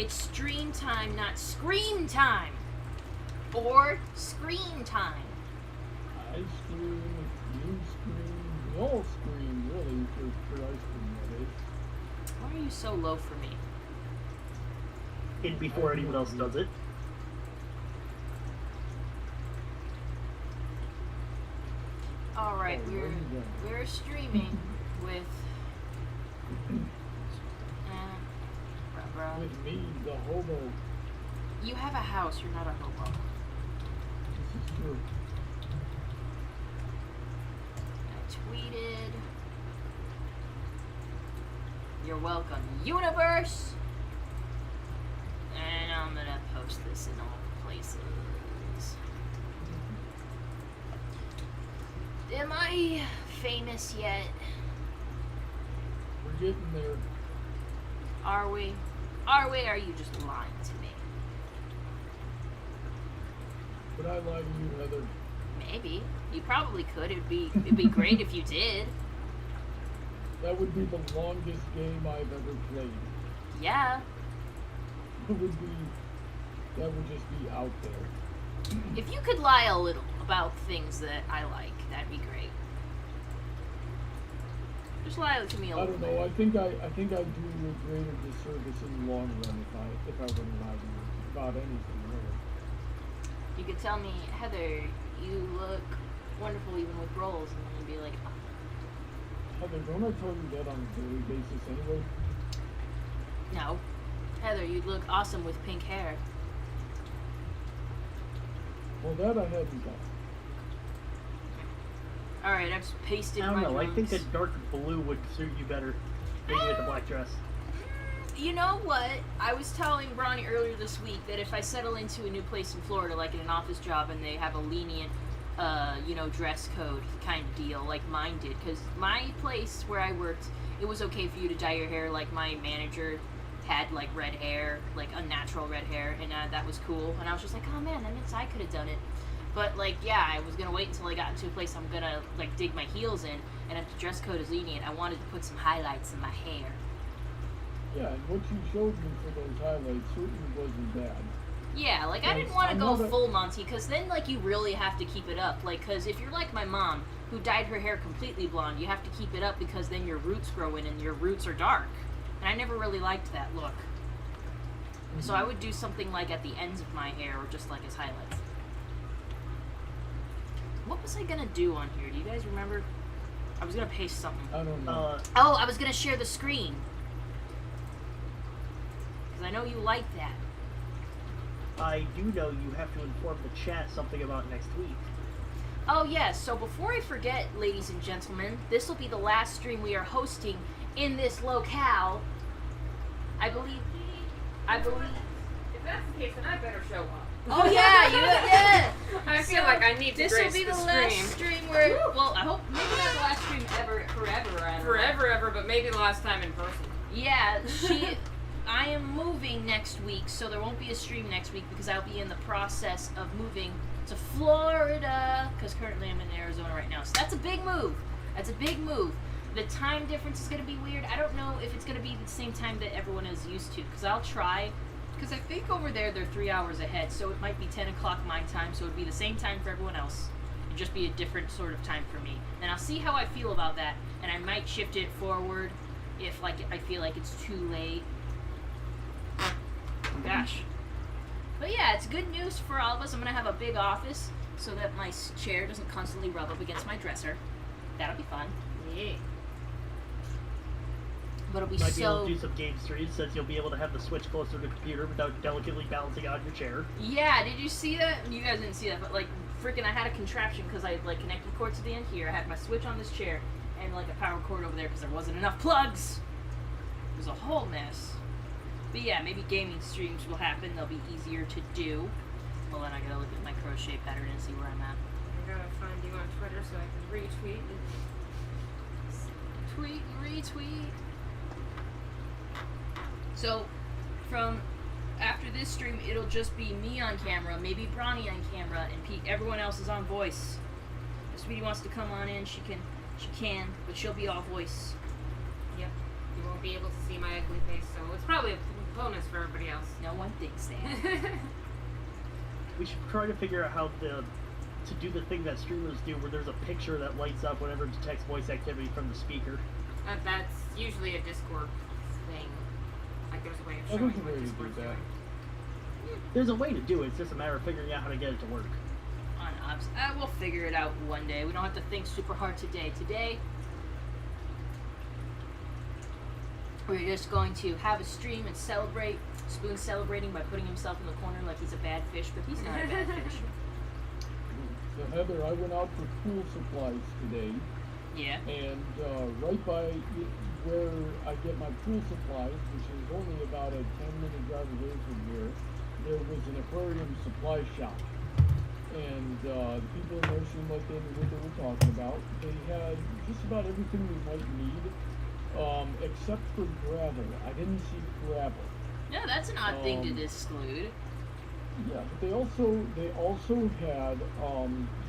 It's stream time, not scream time. Or screen time. I scream, you scream, we all scream, really, for ice cream that is. Why are you so low for me? In before anyone else does it. Alright, we're streaming with With me, the hobo. You have a house, you're not a hobo. This is true. I tweeted. You're welcome, universe! And I'm gonna post this in all places. Am I famous yet? We're getting there. Are we? Are we? Or are you just lying to me? Could I lie to you, Heather? Maybe. You probably could. It'd be great if you did. That would be the longest game I've ever played. Yeah. That would just be out there. If you could lie a little about things that I like, that'd be great. Just lie to me a I little don't bit. know. I think I'd do you a greater disservice in the long run if I were to lie to you about anything, really. You could tell me, Heather, you look wonderful even with rolls, and then you'd be like, oh. Heather, don't I tell you that on a daily basis anyway? No. Heather, you look awesome with pink hair. Well, that I hadn't done. Alright, I've pasted I don't my know. I think drums. a dark blue would suit you better than you with the black dress. You know what? I was telling Bronny earlier this week that if I settle into a new place in Florida, like in an office job, and they have a lenient, dress code kind of deal, like mine did, because my place where I worked, it was okay for you to dye your hair. Like my manager had like red hair, like unnatural red hair, and that was cool. And I was just like, oh man, that means I could have done it. But like, yeah, I was gonna wait until I got into a place I'm gonna like dig my heels in, and if the dress code is lenient, I wanted to put some highlights in my hair. Yeah, and what you showed me for those highlights certainly wasn't bad. Yeah, like I didn't want to go full Monty, because then like you really have to keep it up. Like, because if you're like my mom, who dyed her hair completely blonde, you have to keep it up because then your roots grow in and your roots are dark. And I never really liked that look. Mm-hmm. So I would do something like at the ends of my hair or just like as highlights. What was I gonna do on here? Do you guys remember? I was gonna paste something. I don't know. Oh, I was gonna share the screen. Because I know you like that. I do know you have to inform the chat something about next week. Oh yes, so before I forget, ladies and gentlemen, this will be the last stream we are hosting in this locale. I believe. If that's the case, then I better show up. Oh yeah. I feel like I need to This will be the last stream where, well, I hope maybe not the last stream ever, forever, but maybe the last time in person. Yeah, I am moving next week, so there won't be a stream next week because I'll be in the process of moving to Florida, because currently I'm in Arizona right now. So that's a big move. The time difference is going to be weird. I don't know if it's going to be the same time that everyone is used to, because I'll try. Because I think over there they're 3 hours ahead, so it might be 10 o'clock my time, so it would be the same time for everyone else. It'd just be a different sort of time for me. And I'll see how I feel about that, and I might shift it forward if like I feel like it's too late. Gosh. But yeah, it's good news for all of us. I'm going to have a big office so that my chair doesn't constantly rub up against my dresser. That'll be fun. Yeah. But it'll be Might be able to do some game streams since you'll be able to have the switch closer to the computer without delicately balancing out your chair. Yeah, did you see that? You guys didn't see that, but like, freaking I had a contraption because I like connected the cord to the end here. I had my switch on this chair and like a power cord over there because there wasn't enough plugs. It was a whole mess. But yeah, maybe gaming streams will happen. They'll be easier to do. Well, then I gotta look at my crochet pattern and see where I'm at. I gotta find you on Twitter so I can retweet. Tweet, retweet. So, from after this stream, it'll just be me on camera, maybe Bronny on camera, and everyone else is on voice. If Sweetie wants to come on in, she can, but she'll be all voice. Yep. You won't be able to see my ugly face, so it's probably a bonus for everybody else. No one thinks that. We should try to figure out how to do the thing that streamers do, where there's a picture that lights up whenever it detects voice activity from the speaker. That's usually a Discord thing. Like there's a way of I showing think what the way to Discord's do that. doing. There's a way to do it. It's just a matter of figuring out how to get it to work. On ops. We'll figure it out one day. We don't have to think super hard today. Today, we're just going to have a stream and celebrate. Spoon celebrating by putting himself in the corner like he's a bad fish, but he's not a bad fish. So Heather, I went out for pool supplies today, Yeah. and right by where I get my pool supplies, which is only about a 10-minute drive away from here, there was an aquarium supply shop. And the people in there seemed like they knew what they were talking about. They had just about everything we might need, except for gravel. I didn't see gravel. No, that's an odd thing to exclude. Yeah, but they also had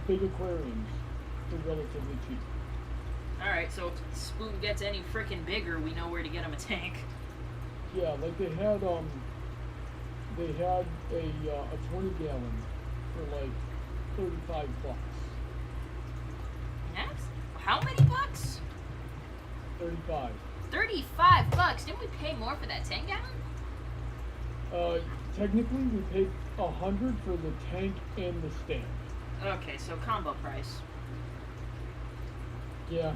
big aquariums for relatively cheap. Alright, so if Spoon gets any freaking bigger, we know where to get him a tank. Yeah, like they had a 20-gallon for like $35. That's, how many bucks? 35. $35. Didn't we pay more for that 10 gallon? Technically, we paid $100 for the tank and the stand. Okay, so combo price. Yeah.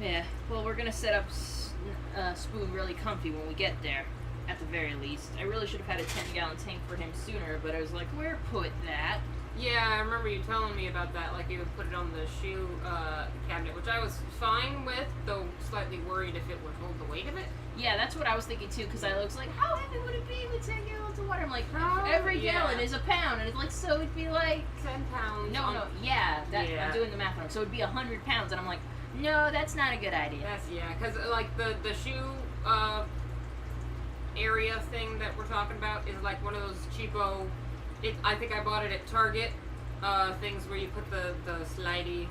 Yeah, well, we're gonna set up Spoon really comfy when we get there, at the very least. I really should have had a 10-gallon tank for him sooner, but I was like, where put that? Yeah, I remember you telling me about that. Like you would put it on the shoe cabinet, which I was fine with, though slightly worried if it would hold the weight of it. Yeah, that's what I was thinking too, because I was like, how heavy would it be with 10 gallons of water? I'm like, Oh, every yeah. gallon is a pound, and it's like, so it'd be like, 10 pounds. no, yeah, Yeah. I'm doing the math wrong. So it'd be 100 pounds, and I'm like, no, that's not a good idea. That's, yeah, because like the shoe area thing that we're talking about is like one of those cheapo, I think I bought it at Target, things where you put the slidey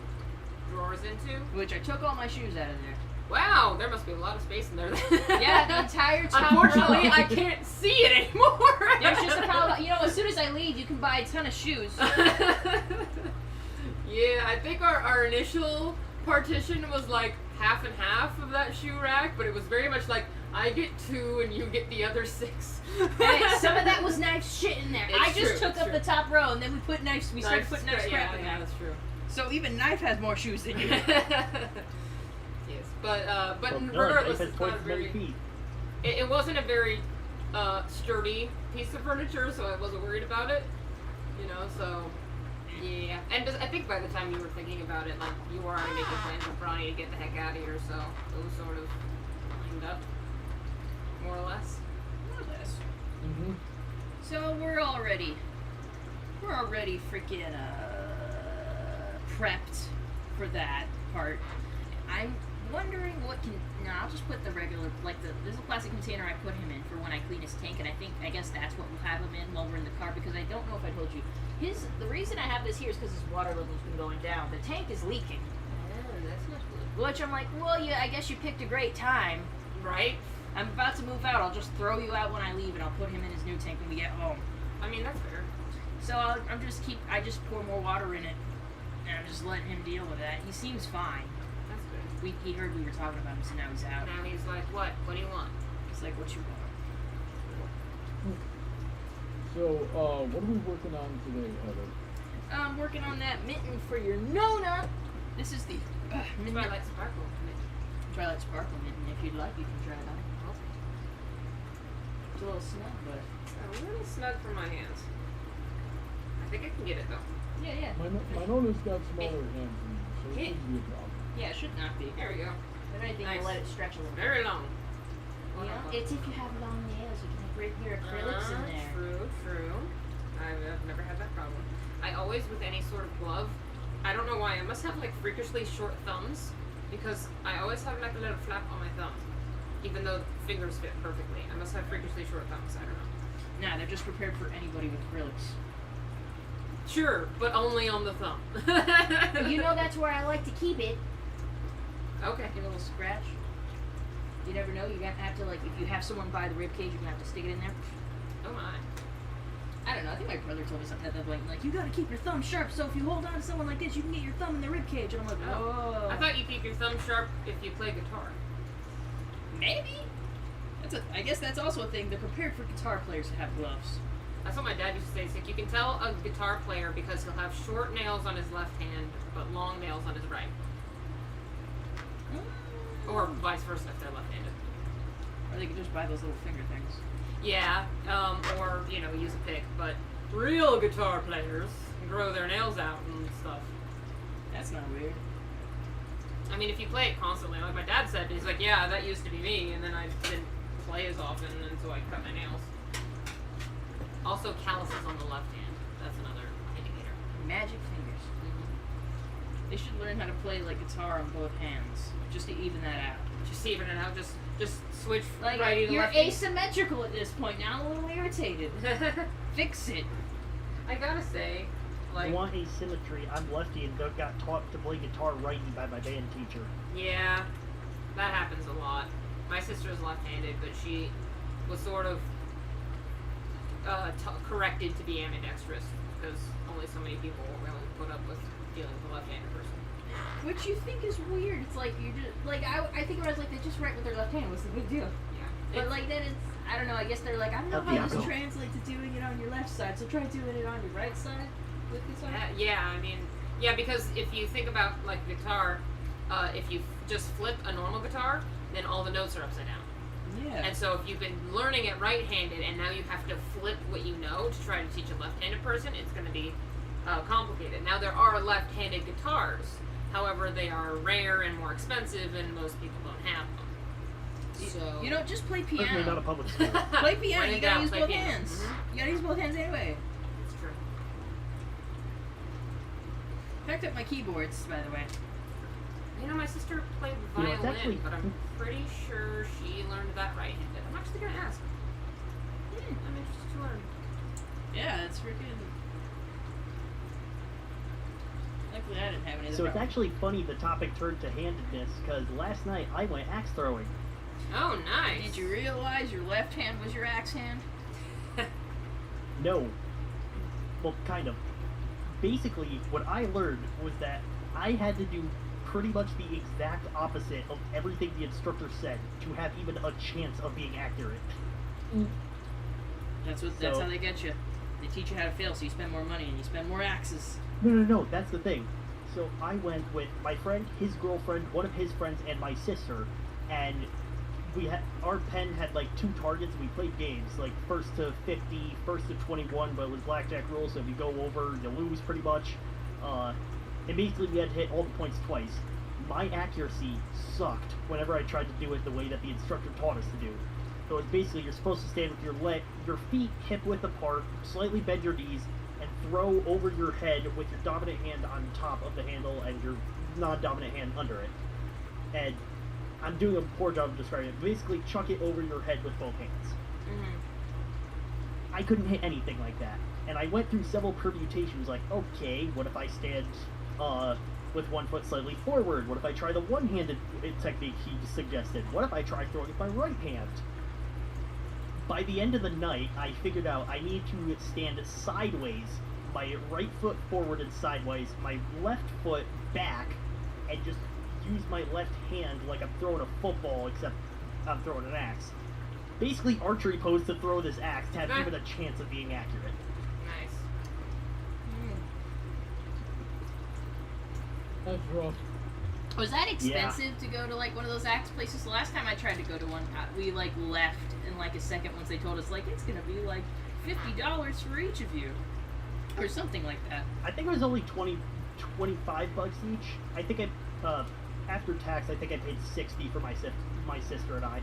drawers into. Which I took all my shoes out of there. Wow, there must be a lot of space in there then. Yeah, the entire top Unfortunately, row. I can't see it anymore. There's just a pile of, as soon as I leave, you can buy a ton of shoes. Yeah, I think our initial partition was like half and half of that shoe rack, but it was very much like, I get 2 and you get the other 6. Hey, some of that was nice shit in there. It's I just true, took it's up true. the top row, and then we put knife. We started putting knife scrap in yeah, there. that's true. So even knife has more shoes than you. Yes, but Well, regardless, it's it's not twice as many very. feet. It wasn't a very sturdy piece of furniture, so I wasn't worried about it. So yeah. And I think by the time you were thinking about it, like you were already making plans with Ronnie to get the heck out of here, so it was sort of lined up, more or less. More or less. Mm-hmm. So we're already freaking prepped for that part. I'm wondering what can. No, I'll just put the regular, there's a plastic container I put him in for when I clean his tank, and I guess that's what we'll have him in while we're in the car, because I don't know if I told you. The reason I have this here is because his water level's been going down. The tank is leaking. Oh, that's not good. Which I'm like, well, yeah, I guess you picked a great time. Right? I'm about to move out. I'll just throw you out when I leave, and I'll put him in his new tank when we get home. I mean, that's fair. So I just pour more water in it, and I'm just letting him deal with that. He seems fine. That's good. He heard we were talking about him, so now he's out. Now he's like, what? What do you want? He's like, what you want? So, what are we working on today, Heather? I'm working on that mitten for your Nona. This is the mitten. Twilight Sparkle. Twilight Sparkle mitten. If you'd like, you can try it on. It's a little snug, but A little snug for my hands. I think I can get it though. yeah. My Nona's got smaller hands than me, so it Hey. shouldn't be a problem. Yeah, it should not be. There we go. If anything, Nice. we'll let it stretch a little bit. Very long. It's if you have long nails, you can have regular acrylics in there. True. I've never had that problem. I always, with any sort of glove, I don't know why, I must have like freakishly short thumbs, because I always have like a little flap on my thumb, even though fingers fit perfectly. I must have freakishly short thumbs, I don't know. Nah, they're just prepared for anybody with acrylics. Sure, but only on the thumb. You know that's where I like to keep it. Okay. Get a little scratch. You never know. You're gonna have to like if you have someone by the rib cage, you're gonna have to stick it in there. Oh my. I don't know. I think my brother told me something at that point. Like, you gotta keep your thumb sharp, so if you hold on to someone like this, you can get your thumb in the rib cage. And I'm like, oh. I thought you keep your thumb sharp if you play guitar. Maybe. I guess that's also a thing. They're prepared for guitar players to have gloves. That's what my dad used to say. He's like, you can tell a guitar player because he'll have short nails on his left hand, but long nails on his right. Or vice versa if they're left-handed. Or they could just buy those little finger things. Yeah, or, use a pick. But real guitar players grow their nails out and stuff. That's not weird. I mean, if you play it constantly, like my dad said, he's like, yeah, that used to be me, and then I didn't play as often, and so I cut my nails. Also, calluses on the left hand. That's another indicator. Magic fingers. They should learn how to play like guitar on both hands, just to even that out. Just even it out. Just switch Like righty to you're lefty. asymmetrical at this point. Now I'm a little irritated. Fix it. I gotta say, I like, want asymmetry. I'm lefty and got taught to play guitar righty by my band teacher. yeah, that happens a lot. My sister's left-handed, but she was sort of corrected to be ambidextrous because only so many people will really put up with dealing with a left-handed person. Which you think is weird. It's like you just like I think about it as like they just write with their left hand. What's the big deal? Yeah. But like then it's I don't know. I guess they're like I don't know how this translates to doing it on your left side. So try doing it on your right side with guitar. Yeah, I mean, yeah, because if you think about like guitar, if you just flip a normal guitar, then all the notes are upside down. Yeah. And so if you've been learning it right-handed and now you have to flip what you know to try to teach a left-handed person, it's going to be complicated. Now there are left-handed guitars, however, they are rare and more expensive, and most people don't have them. So You don't just play Certainly piano. not a public school. Play piano. When You in gotta doubt, use play both piano. hands. Mhm. You gotta use both hands anyway. It's true. Packed up my keyboards, by the way. You know, my sister played You know, violin, it's actually- but I'm pretty sure she learned that right-handed. I'm actually going to ask. I'm interested to learn. Yeah, it's freaking. Luckily, I didn't have any. So it's actually funny the topic turned to handedness, because last night I went axe throwing. Oh, nice. Did you realize your left hand was your axe hand? No. Well, kind of. Basically, what I learned was that I had to do pretty much the exact opposite of everything the instructor said to have even a chance of being accurate. That's how they get you. They teach you how to fail, so you spend more money and you spend more axes. No, that's the thing. So I went with my friend, his girlfriend, one of his friends, and my sister, and our pen had like 2 targets. We played games like first to 50, first to 21, but it was blackjack rules, so if you go over, you lose pretty much. And basically we had to hit all the points twice. My accuracy sucked whenever I tried to do it the way that the instructor taught us to do. So it's basically you're supposed to stand with your feet hip width apart, slightly bend your knees, and throw over your head with your dominant hand on top of the handle and your non-dominant hand under it. And I'm doing a poor job of describing it. Basically, chuck it over your head with both hands. Mm-hmm. I couldn't hit anything like that. And I went through several permutations like, okay, what if I stand with one foot slightly forward? What if I try the one-handed technique he suggested? What if I try throwing with my right hand? By the end of the night, I figured out I need to stand sideways, my right foot forward and sideways, my left foot back, and just use my left hand like I'm throwing a football, except I'm throwing an axe. Basically archery pose to throw this axe to have even a chance of being accurate. Nice. That's rough. Was that expensive to go to like one of those axe places? The last time I tried to go to one, we like left in like a second once they told us like it's gonna be like $50 for each of you, or something like that. I think it was only 25 bucks each. I think after tax, I think I paid 60 for my sister and I.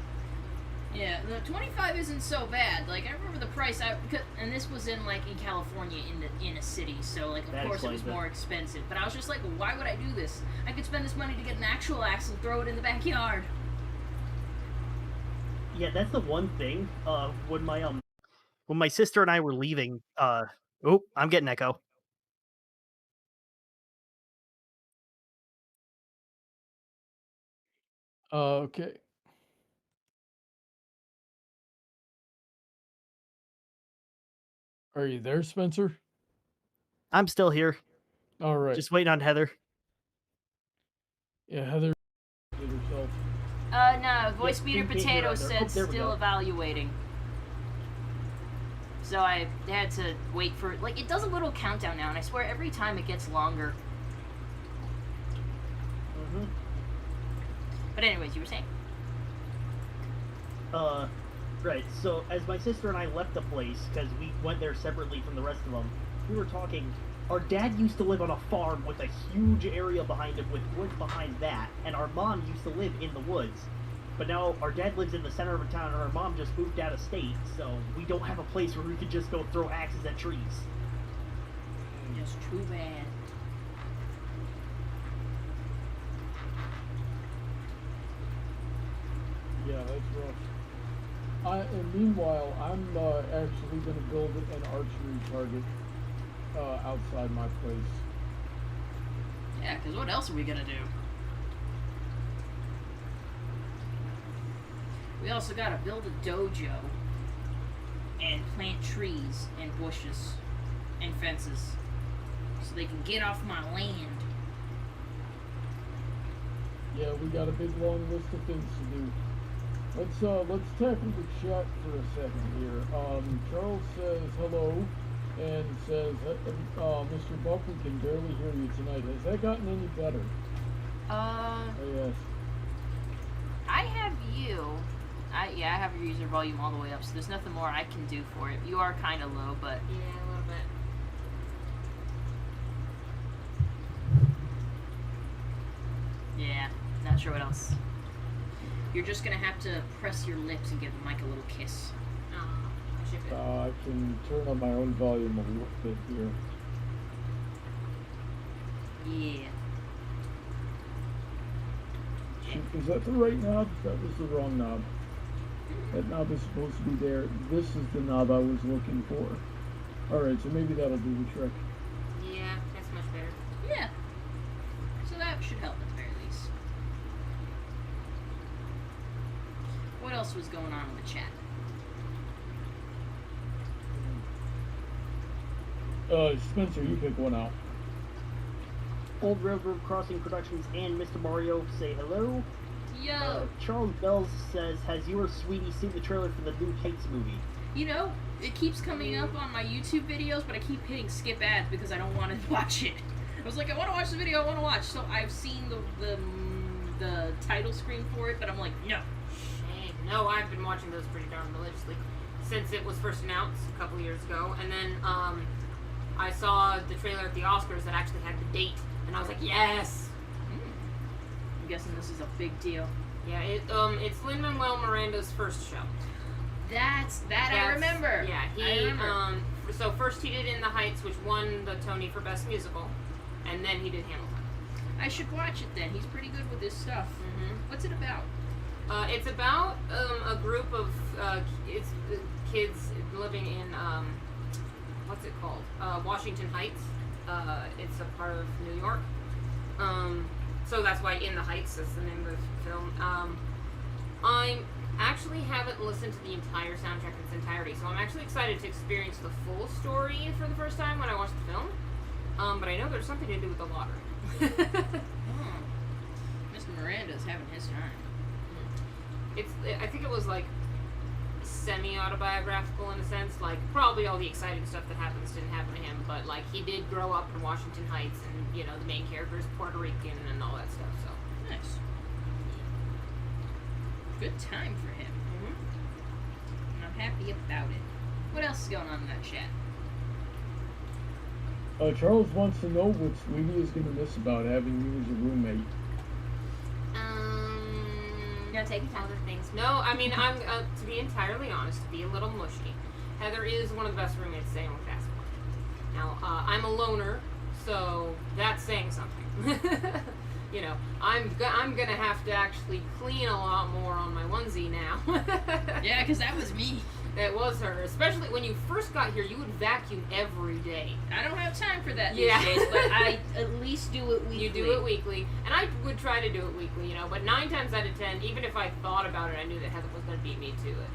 Yeah, the 25 isn't so bad. Like I remember the price, and this was in like in California in a city, so like of course it was more expensive. But I was just like, well, why would I do this? I could spend this money to get an actual axe and throw it in the backyard. Yeah, that's the one thing. When my sister and I were leaving, oh, I'm getting echo. Okay. Are you there, Spencer? I'm still here, All right. just waiting on Heather. Yeah, Heather did herself. No, Voice Yes, Beater you can't hear Potato either. said Oh, there we still go. evaluating. So I had to wait for like it does a little countdown now, and I swear every time it gets longer. Mm-hmm. But anyways, you were saying. Right. So as my sister and I left the place, because we went there separately from the rest of them, we were talking. Our dad used to live on a farm with a huge area behind him with woods behind that, and our mom used to live in the woods. But now our dad lives in the center of a town, and our mom just moved out of state, so we don't have a place where we could just go throw axes at trees. Just too bad. Yeah, that's rough. And meanwhile, I'm actually going to build an archery target outside my place. Yeah, because what else are we gonna do? We also gotta build a dojo and plant trees and bushes and fences so they can get off my land. Yeah, we got a big long list of things to do. Let's tackle the chat for a second here. Charles says hello and says, Mr. Buck, we can barely hear you tonight. Has that gotten any better? Oh, yes. I have you. I have your user volume all the way up, so there's nothing more I can do for it. You are kind of low, but Yeah, a little bit. yeah, not sure what else. You're just gonna have to press your lips and give the mic a little kiss. Oh, I should be. I can turn on my own volume a little bit here. Yeah. Shoot, is that the right knob? That was the wrong knob. That knob is supposed to be there. This is the knob I was looking for. Alright, so maybe that'll do the trick. Yeah, that's much better. Yeah. So that should help at the very least. What else was going on in the chat? Spencer, you pick one out. Old Railroad Crossing Productions and Mr. Mario say hello. Yo! Charles Bells says, has your sweetie seen the trailer for the new Heights movie? You know, it keeps coming up on my YouTube videos, but I keep hitting skip ads because I don't want to watch it. I was like, I want to watch the video, I want to watch. So I've seen the title screen for it, but I'm like, no. Shame. No, I've been watching those pretty darn religiously since it was first announced a couple years ago, and then I saw the trailer at the Oscars that actually had the date, and I was like, yes. I'm guessing this is a big deal. Yeah, it's Lin-Manuel Miranda's first show. I remember. Yeah, I remember. So first he did In the Heights, which won the Tony for Best Musical, and then he did Hamilton. I should watch it then. He's pretty good with his stuff. Mm-hmm. What's it about? It's about a group of kids living in what's it called? Washington Heights. It's a part of New York. So that's why In the Heights is the name of the film. I actually haven't listened to the entire soundtrack in its entirety, so I'm actually excited to experience the full story for the first time when I watch the film. But I know there's something to do with the lottery. Oh. Mr. Miranda's having his time. I think it was like semi-autobiographical in a sense. Like probably all the exciting stuff that happens didn't happen to him, but like he did grow up in Washington Heights, and you know the main character is Puerto Rican and all that stuff. So Nice. Good time for him. And I'm happy about it. What else is going on in that chat? Charles wants to know what Sweetie is going to miss about having you as a roommate. You gonna take your time? other things. No, I mean I'm to be entirely honest, to be a little mushy. Heather is one of the best roommates anyone could ask for. Now I'm a loner, so that's saying something. You know, I'm gonna have to actually clean a lot more on my onesie now. Yeah, because that was me. That was her. Especially when you first got here, you would vacuum every day. I don't have time for that Yeah. these days, but I at least do it weekly. You do it weekly, and I would try to do it weekly, but 9 times out of 10, even if I thought about it, I knew that Heather was going to beat me to it.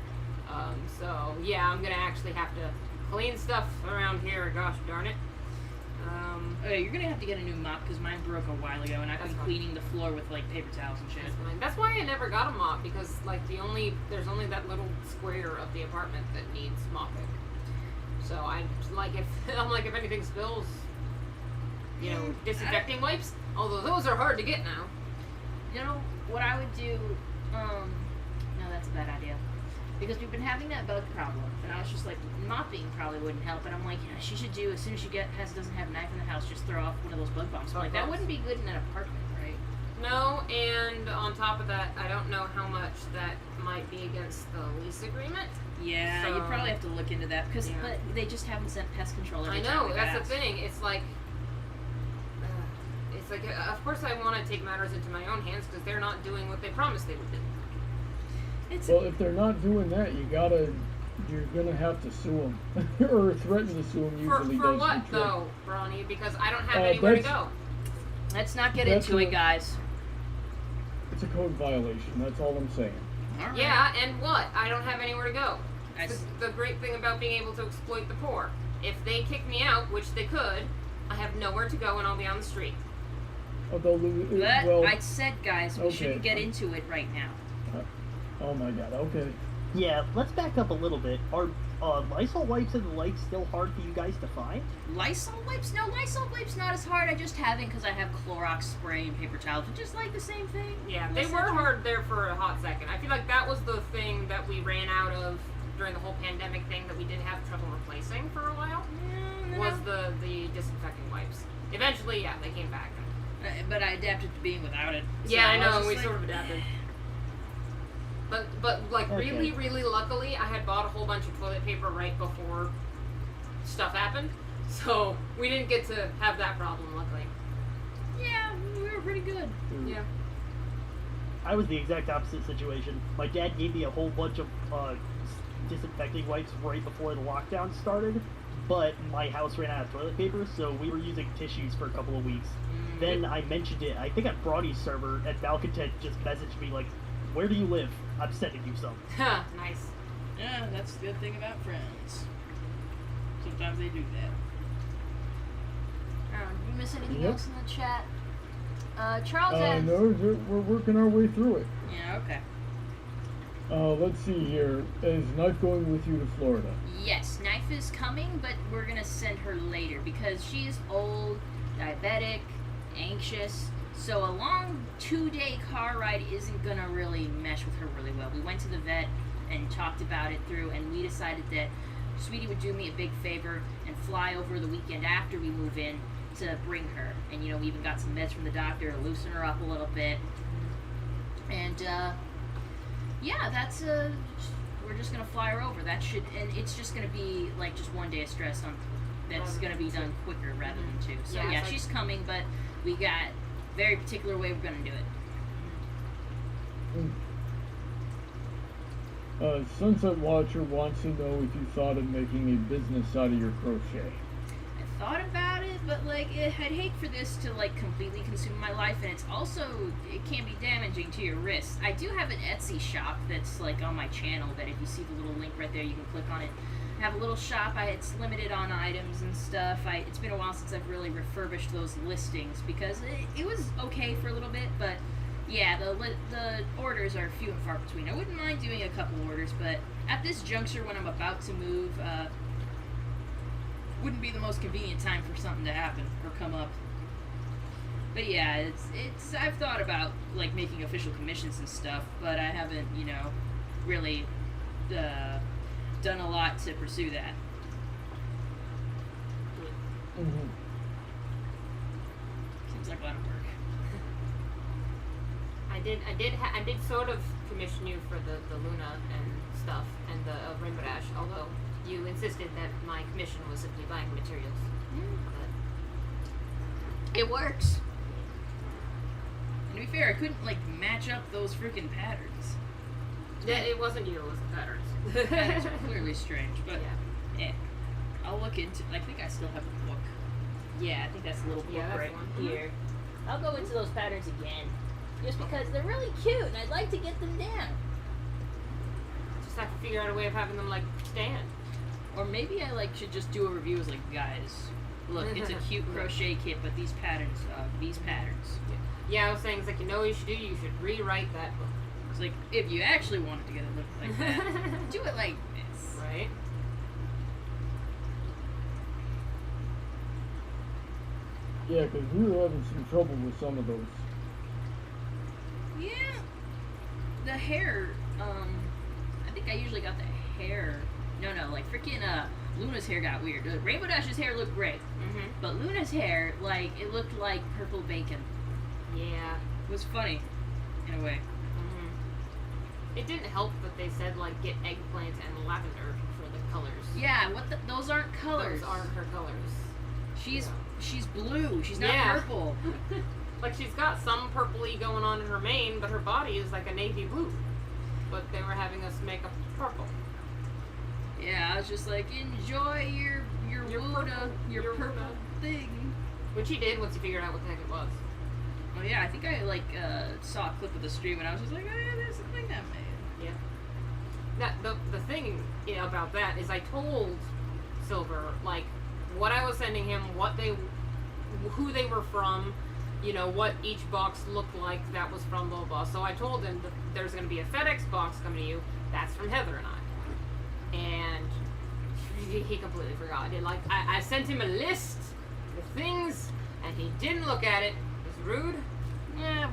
So, yeah, I'm going to actually have to clean stuff around here, gosh darn it. Okay, you're gonna have to get a new mop because mine broke a while ago, and I've That's been fine. cleaning the floor with like paper towels and shit. That's fine. That's why I never got a mop, because like there's only that little square of the apartment that needs mopping. So if anything spills, disinfecting wipes. Although those are hard to get now. You know what I would do? No, that's a bad idea. Because we've been having that bug problem, and I was just like, mopping probably wouldn't help. And I'm like, she should do as soon as she doesn't have a knife in the house, just throw off one of those bug bombs. I'm like, that wouldn't be good in an apartment, right? No, and on top of that, I don't know how much that might be against the lease agreement. Yeah, you So- probably have to look into that because Yeah. but they just haven't sent pest control every I time know, we've that's asked. the thing. It's like, of course I want to take matters into my own hands because they're not doing what they promised they would do. Well, if they're not doing that, you're gonna have to sue them or threaten to sue them. For Usually for does what the trick. though, Bronny? Because I don't have anywhere to go. Let's not get That's into it, a- guys. It's a code violation. That's all I'm saying. All right. Yeah, and what? I don't have anywhere to go. I s- The great thing about being able to exploit the poor. If they kick me out, which they could, I have nowhere to go and I'll be on the street. Although, But well, I said, guys, we okay. shouldn't get into it right now. oh my God. Okay. Yeah, let's back up a little bit. Are Lysol wipes and the like still hard for you guys to find? Lysol wipes? No, Lysol wipes not as hard. I just haven't because I have Clorox spray and paper towels, which is like the same thing. Yeah, they Less were than- hard there for a hot second. I feel like that was the thing that we ran out of during the whole pandemic thing that we did have trouble replacing for a while. No. Was the disinfecting wipes. Eventually, yeah, they came back. But I adapted to being without it. So Yeah, I was know, just we like, sort of adapted. But like Okay. really, really luckily, I had bought a whole bunch of toilet paper right before stuff happened, so we didn't get to have that problem. Luckily. Yeah, we were pretty good. Yeah. I was the exact opposite situation. My dad gave me a whole bunch of disinfecting wipes right before the lockdown started, but my house ran out of toilet paper, so we were using tissues for a couple of weeks. Then I mentioned it, I think at Brawny's server, and Malcontent just messaged me like, "Where do you live? I'm sending you some." Nice. Yeah, that's the good thing about friends. Sometimes they do that. Did you miss anything Yep. else in the chat? Charles asks. No, we're working our way through it. Yeah, okay. Let's see here. Is Knife going with you to Florida? Yes, Knife is coming, but we're gonna send her later because she is old, diabetic, anxious. So a long 2-day car ride isn't gonna really mesh with her really well. We went to the vet and talked about it through, and we decided that Sweetie would do me a big favor and fly over the weekend after we move in to bring her. And we even got some meds from the doctor to loosen her up a little bit. And yeah, that's we're just gonna fly her over. That should, and it's just gonna be like just 1 day of stress on that's gonna be done quicker rather than 2. So Yeah, yeah, it's like- she's coming, but we got very particular way we're gonna do it. Sunset Watcher wants to know if you thought of making a business out of your crochet. I thought about it, but I'd hate for this to completely consume my life, and it's also, it can be damaging to your wrists. I do have an Etsy shop that's on my channel that if you see the little link right there, you can click on it. I have a little shop. It's limited on items and stuff. It's been a while since I've really refurbished those listings because it was okay for a little bit, but yeah, the orders are few and far between. I wouldn't mind doing a couple orders, but at this juncture when I'm about to move, wouldn't be the most convenient time for something to happen or come up. But yeah, it's I've thought about making official commissions and stuff, but I haven't, really done a lot to pursue that. Mm-hmm. Seems like a lot of work. I did sort of commission you for the Luna and stuff and the Rainbow Dash, although you insisted that my commission was simply buying materials. But It works. And to be fair, I couldn't match up those freaking patterns. Yeah, it wasn't you, it was the patterns. Patterns are clearly strange, but Yeah. I'll look into. I think I still have the book. Yeah, I think that's the little book Yeah, that's right the one. here. I'll go into those patterns again, just because they're really cute and I'd like to get them down. Just have to figure out a way of having them like stand. Or maybe I should just do a review as guys, look, it's a cute crochet kit, but these patterns. Yeah, I was saying, it's like, you know what you should do? You should rewrite that book. It's like, if you actually wanted to get it look like that, do it like this. Right? Yeah, because we were having some trouble with some of those. Yeah. The hair, I think I usually got the hair. No, freaking, Luna's hair got weird. Rainbow Dash's hair looked great. Mm-hmm. But Luna's hair, it looked like purple bacon. Yeah. It was funny, in a way. Mm-hmm. It didn't help that they said, get eggplant and lavender for the colors. Yeah, those aren't colors. Those aren't her colors. She's blue. She's not purple. She's got some purpley going on in her mane, but her body is like a navy blue. But they were having us make a purple. Yeah, I was just like, enjoy your purple thing. Which he did once he figured out what the heck it was. Oh yeah, I think I saw a clip of the stream and I was just like, oh yeah, there's a thing that made. Yeah. The thing about that is I told Silver what I was sending him, who they were from, what each box looked like that was from blah blah. So I told him that there's going to be a FedEx box coming to you. That's from Heather and I. And he completely forgot. I sent him a list of things, and he didn't look at it. It was rude. Yeah.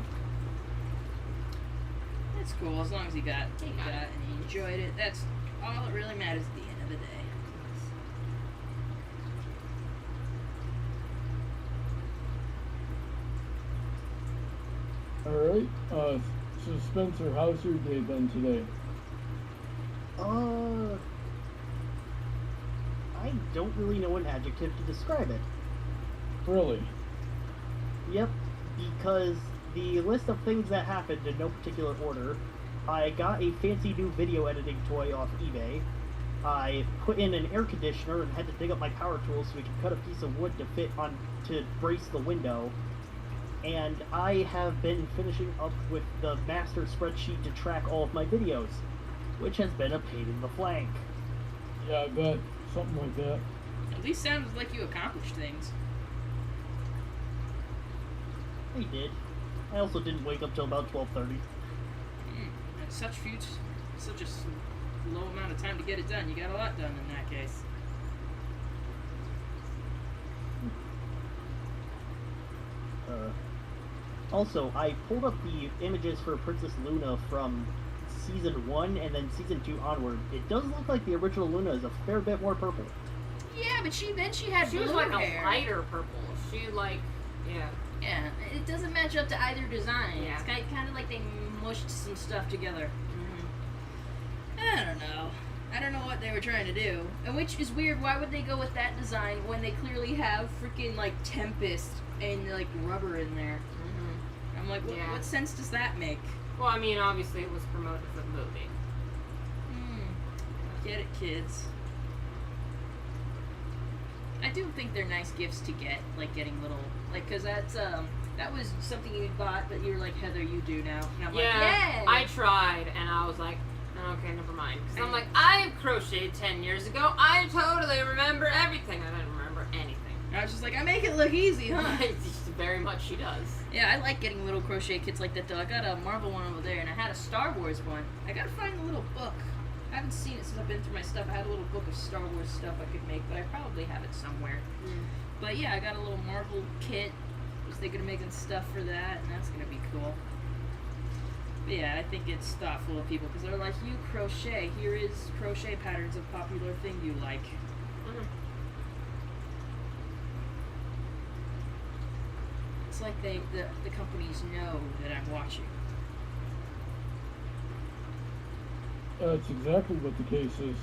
It's cool as long as he got it and he enjoyed it. That's all that really matters at the end of the day. Alright, so Spencer, how's your day been today? I don't really know an adjective to describe it. Really? Yep, because the list of things that happened in no particular order. I got a fancy new video editing toy off eBay. I put in an air conditioner and had to dig up my power tools so we could cut a piece of wood to brace the window. And I have been finishing up with the master spreadsheet to track all of my videos, which has been a pain in the flank. Yeah, I bet. Something like that. At least sounds like you accomplished things. I did. I also didn't wake up till about 12:30. That's such a low amount of time to get it done. You got a lot done in that case. Also, I pulled up the images for Princess Luna from Season 1 and then Season 2 onward. It does look like the original Luna is a fair bit more purple. Yeah, but she had She was blue like hair. a lighter purple. Yeah. Yeah, it doesn't match up to either design. Yeah. It's kind of like they mushed some stuff together. I don't know. I don't know what they were trying to do. And which is weird. Why would they go with that design when they clearly have freaking Tempest and rubber in there? I'm like, what sense does that make? Well, I mean, obviously it was promoted for the movie. Get it, kids. I do think they're nice gifts to get, getting little, because that was something you bought, but you're like, Heather, you do now. And I'm like, yay! I tried, and I was like, okay, never mind. Because I'm like, I crocheted 10 years ago. I totally remember everything. I didn't remember anything. I was just like, I make it look easy, huh? Very much she does. Yeah, I like getting little crochet kits like that, though. I got a Marvel one over there, and I had a Star Wars one. I gotta find the little book. I haven't seen it since I've been through my stuff. I had a little book of Star Wars stuff I could make, but I probably have it somewhere. But yeah, I got a little Marvel kit. I was thinking of making stuff for that, and that's gonna be cool. But yeah, I think it's thoughtful of people, because they're like, you crochet. Here is crochet patterns of popular thing you like. It's like the companies know that I'm watching. That's exactly what the case is.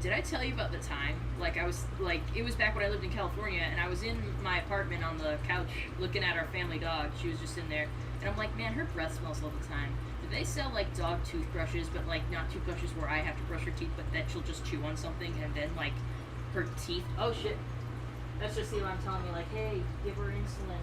Did I tell you about the time? It was back when I lived in California, and I was in my apartment on the couch looking at our family dog. She was just in there, and I'm like, man, her breath smells all the time. The They sell like dog toothbrushes, but like not toothbrushes where I have to brush her teeth, but that she'll just chew on something and then like her teeth. Oh shit! That's just Elon telling me like, hey, give her insulin.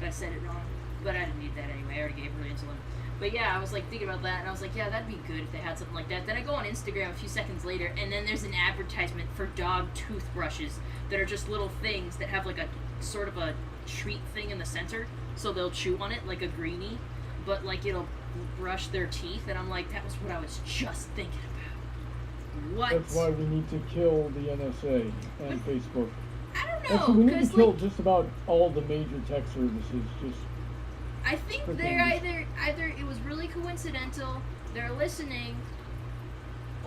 I said it wrong, but I didn't need that anyway. I already gave her insulin. But yeah, I was like thinking about that, and I was like, yeah, that'd be good if they had something like that. Then I go on Instagram a few seconds later, and then there's an advertisement for dog toothbrushes that are just little things that have like a sort of a treat thing in the center, so they'll chew on it like a greenie, but like it'll brush their teeth, and I'm like, that was what I was just thinking about. What? That's why we need to kill the NSA and Facebook. I don't know. Actually, we need to kill like, just about all the major tech services. Just I think for they're things. either it was really coincidental, they're listening,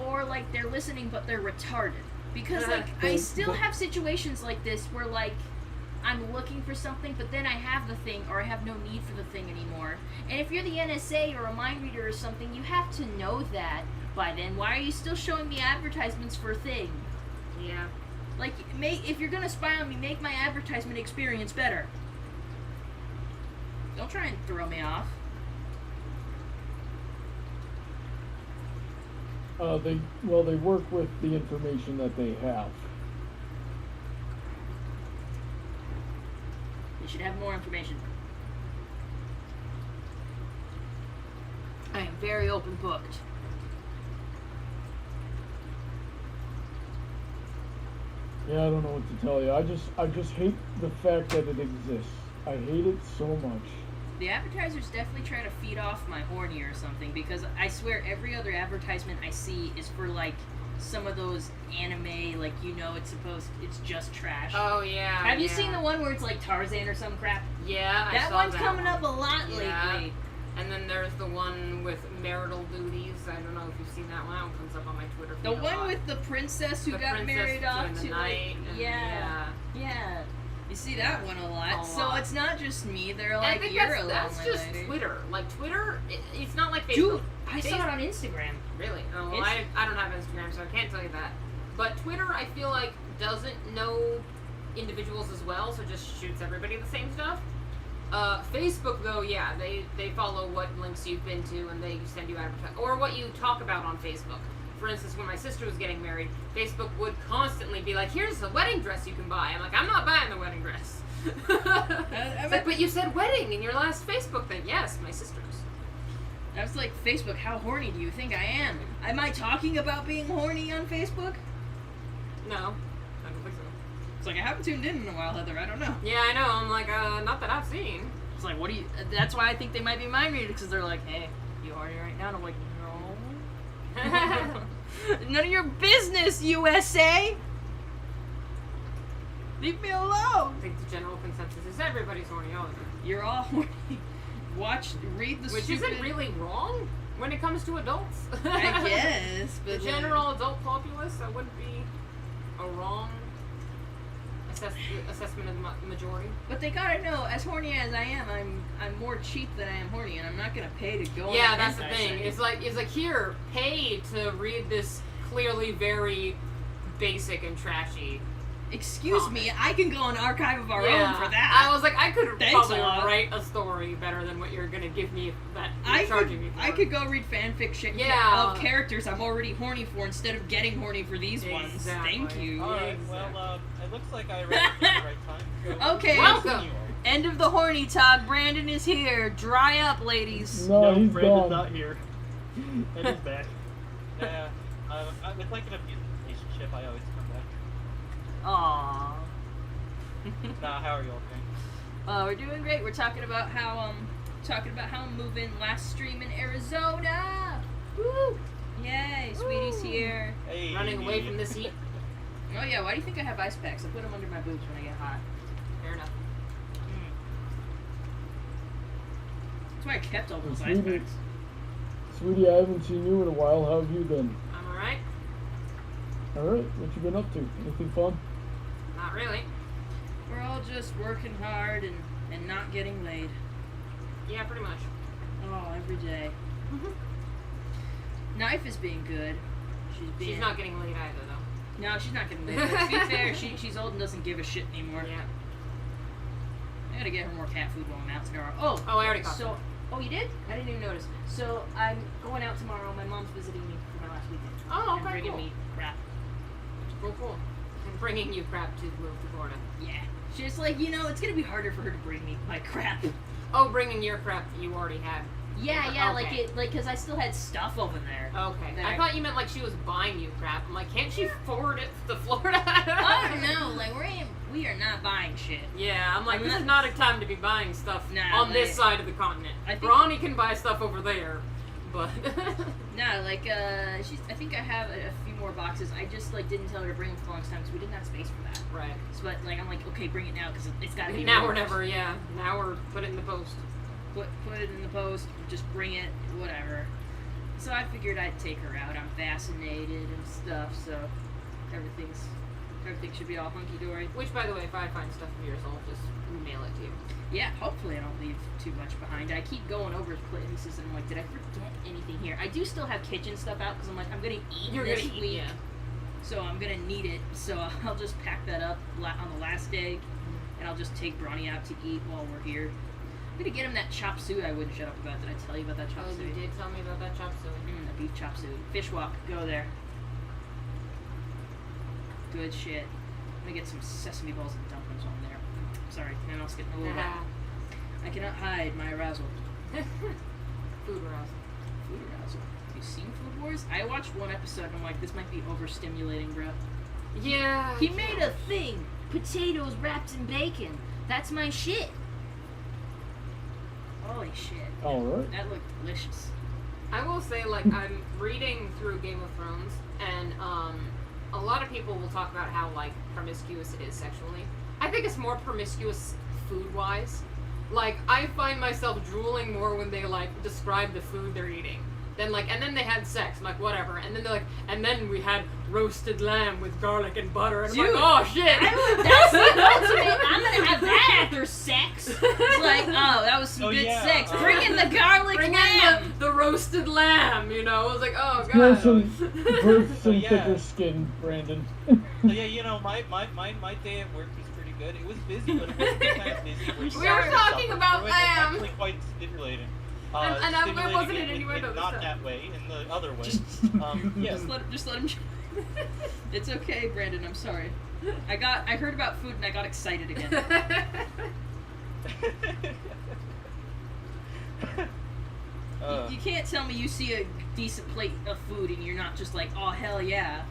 or like they're listening but they're retarded. Because like I still have situations like this where like I'm looking for something, but then I have the thing, or I have no need for the thing anymore. And if you're the NSA or a mind reader or something, you have to know that by then. Why are you still showing me advertisements for a thing? Yeah. Like, if you're gonna spy on me, make my advertisement experience better. Don't try and throw me off. They work with the information that they have. You should have more information. I am very open booked. Yeah, I don't know what to tell you. I just hate the fact that it exists. I hate it so much. The advertisers definitely try to feed off my horny or something, because I swear every other advertisement I see is for like some of those anime, like it's just trash. Oh yeah. Have you seen the one where it's like Tarzan or some crap? Yeah, That I saw one's that coming one. up a lot Yeah. lately. And then there's the one with marital duties. I don't know if you've seen that one. That one comes up on my Twitter feed The a one lot. with the princess who The got princess married off during the to night, like, and yeah. You see that one a lot. A So lot. it's not just me. They're And I like, think you're a that's lonely just lady. Twitter. Like Twitter, it's not like Facebook. Dude, I saw Facebook- it on Instagram. Really? Oh, well, It's- I don't have Instagram, so I can't tell you that. But Twitter, I feel like, doesn't know individuals as well, so just shoots everybody the same stuff. Facebook, though, yeah, they follow what links you've been to, and they send you advertising, or what you talk about on Facebook. For instance, when my sister was getting married, Facebook would constantly be like, here's the wedding dress you can buy. I'm like, I'm not buying the wedding dress. It's like, but you said wedding in your last Facebook thing. Yes, my sister's. I was like, Facebook, how horny do you think I am? Am I talking about being horny on Facebook? No, I don't think so. It's like, I haven't tuned in a while, Heather. I don't know. Yeah, I know. I'm like, not that I've seen. It's like, what do you... That's why I think they might be mind readers, because they're like, hey, you horny right now? And I'm like, no. None of your business, USA! Leave me alone! I think the general consensus is everybody's horny all the time. You're all horny. Read the Which stupid... isn't really wrong when it comes to adults. I guess, The but... general adult populace, that wouldn't be a wrong assessment of the majority. But they gotta know, as horny as I am, I'm more cheap than I am horny, and I'm not gonna pay to go on Yeah, that that's the hentai thing. site. It's like here, pay to read this clearly very basic and trashy. Excuse me, I can go on Archive of Our Yeah, Own for that. I was like, I could Thanks probably a lot. write a story better than what you're gonna give me that you're I charging me for. could go read fanfiction Yeah. of characters I'm already horny for instead of getting horny for these ones. Exactly. Thank you. Alright, Exactly. well, it looks like I read it at the right time. So Okay. Welcome. continue. End of the horny talk. Brandon is here. Dry up, ladies. No, No, he's Brandon's gone. not here. And he's back. Yeah, it's like an abusive relationship. I always come back. Aww. Nah, how are you all doing? We're doing great. We're talking about how I'm moving. Last stream in Arizona. Woo! Yay, Sweetie's here. Hey. Running away from this heat. Oh yeah, why do you think I have ice packs? I put them under my boobs when I get hot. Fair enough. That's why I kept all those ice Sweetie. packs. Sweetie, I haven't seen you in a while. How have you been? I'm alright. Alright, what you been up to? Anything fun? Not really. We're all just working hard and not getting laid. Yeah, pretty much. Oh, every day. Knife is being good. She's not getting laid either, though. No, she's not getting laid. But to be fair, she's old and doesn't give a shit anymore. Yeah. I gotta get her more cat food while I'm out tomorrow. Oh, Oh, I already caught so Oh, you did? I didn't even notice. So I'm going out tomorrow. My mom's visiting me for my last weekend. Oh, and okay, bringing cool. me crap. Cool. And bringing you crap to move to Florida. Yeah. She's like, you know, it's gonna be harder for her to bring me my crap. Oh, bringing your crap that you already had. Yeah, Okay. because I still had stuff over there. Okay. That I thought you meant like she was buying you crap. I'm like, can't she forward it to Florida? Oh no, like we are not buying shit. Yeah, I'm like, I'm this not- is not a time to be buying stuff Nah, on this like- side of the continent. I think- Ronnie can buy stuff over there, but No, like she's. I think I have a few more boxes. I just like didn't tell her to bring them for the longest time because we didn't have space for that. right. So but like I'm like, okay, bring it now because it's gotta be Now or moved. never. Yeah. Now or put it in the post. Put it in the post. Just bring it, whatever. So I figured I'd take her out. I'm vaccinated and stuff, so everything should be all hunky dory. Which, by the way, if I find stuff of yours, I'll just mail it to you. Yeah, hopefully I don't leave too much behind. I keep going over places and I'm like, did I forget anything here? I do still have kitchen stuff out because I'm like, I'm gonna eat this week, yeah. so I'm gonna need it. So I'll just pack that up on the last day, and I'll just take Bronny out to eat while we're here. I'm gonna get him that chop suey I wouldn't shut up about. Did I tell you about that chop Oh, suey? you did tell me about that chop suey. The beef chop suey. Fish walk. Go there. Good shit. I'm gonna get some sesame balls and dumplings on there. Sorry, my mouth's getting a little wet. I cannot hide my arousal. Food arousal. Food arousal. Have you seen Food Wars? I watched one episode and I'm like, this might be overstimulating, bro. Yeah. He made a thing. Potatoes wrapped in bacon. That's my shit. Holy shit. Alright. That looked delicious. I will say, like, I'm reading through Game of Thrones, and a lot of people will talk about how, like, promiscuous it is sexually. I think it's more promiscuous food-wise. Like, I find myself drooling more when they, like, describe the food they're eating. Then, like, and then they had sex. I'm like, whatever. And then they're like, and then we had roasted lamb with garlic and butter. And I'm Dude, like, oh, shit. That's the ultimate. I'm gonna have that after sex. It's like, oh, that was some Oh, good yeah, sex. Bring in the garlic Bring lamb. in the roasted lamb, you know? I was like, oh, Grow God. some, grow some Yeah. thicker skin, Brandon. So yeah, you know, my day at work was pretty good. It was busy, but it wasn't the kind of busy where you We were suffer talking through about it. It's lamb. actually quite stimulating. And I Stimulating wasn't in any in window this not time. that way, in the other way. Just- Yeah. Just let him. It's okay, Brandon. I'm sorry. I heard about food and I got excited again. You can't tell me you see a decent plate of food and you're not just like, oh hell yeah.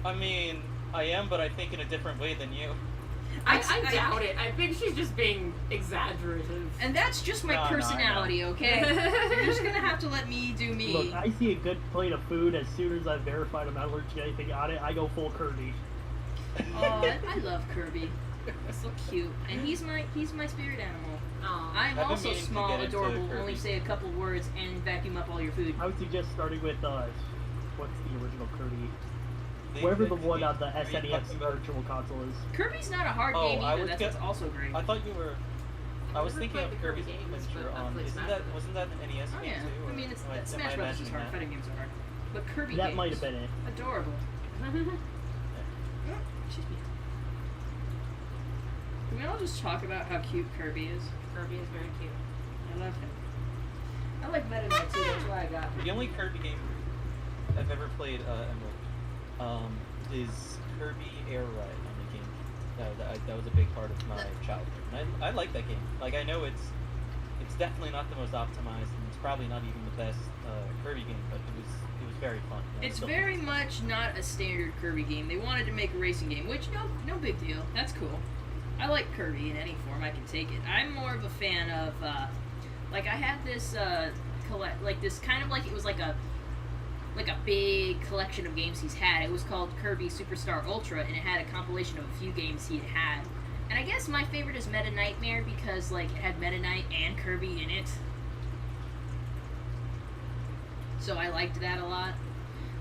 I mean, I am, but I think in a different way than you. I doubt it. I think she's just being exaggerative. And that's just my No, I know. personality, okay? You're just gonna have to let me do me. Look, I see a good plate of food. As soon as I've verified I'm not allergic to anything on it, I go full Kirby. Oh, I love Kirby. He's so cute, and he's my spirit animal. Aw. I'm I've been also meaning to small, get into adorable, Kirby. only say a couple words, and vacuum up all your food. I would suggest starting with what's the original Kirby? They- Whatever they- the one they- on the are you SNES talking about- Virtual Console is. Kirby's not a hard Oh, game I either. was That's get- what's also great. I thought you were. I was never thinking played of the Kirby Kirby's games, Adventure but I've on. played Isn't Smash that Bros. wasn't that an NES Oh game yeah, too? I mean it's Am I Smash Bros is imagining hard. that? Fighting games are hard, but Kirby That games, might have been it. adorable. Excuse me. Can we all just talk about how cute Kirby is? Kirby is very cute. I love him. I like Meta Knight too. That's why I got him. The only Kirby game I've ever played, Emerald, is Kirby Air Ride on the game. That was a big part of my childhood. And I like that game. Like, I know it's definitely not the most optimized, and it's probably not even the best Kirby game, but it was very fun. And I It's still very think much not a standard Kirby game. They wanted to make a racing game, which no big deal. That's cool. I like Kirby in any form I can take it. I'm more of a fan of like I had this this kind of like it was like a big collection of games he's had. It was called Kirby Superstar Ultra, and it had a compilation of a few games he had. And I guess my favorite is Meta Nightmare because like it had Meta Knight and Kirby in it. So I liked that a lot.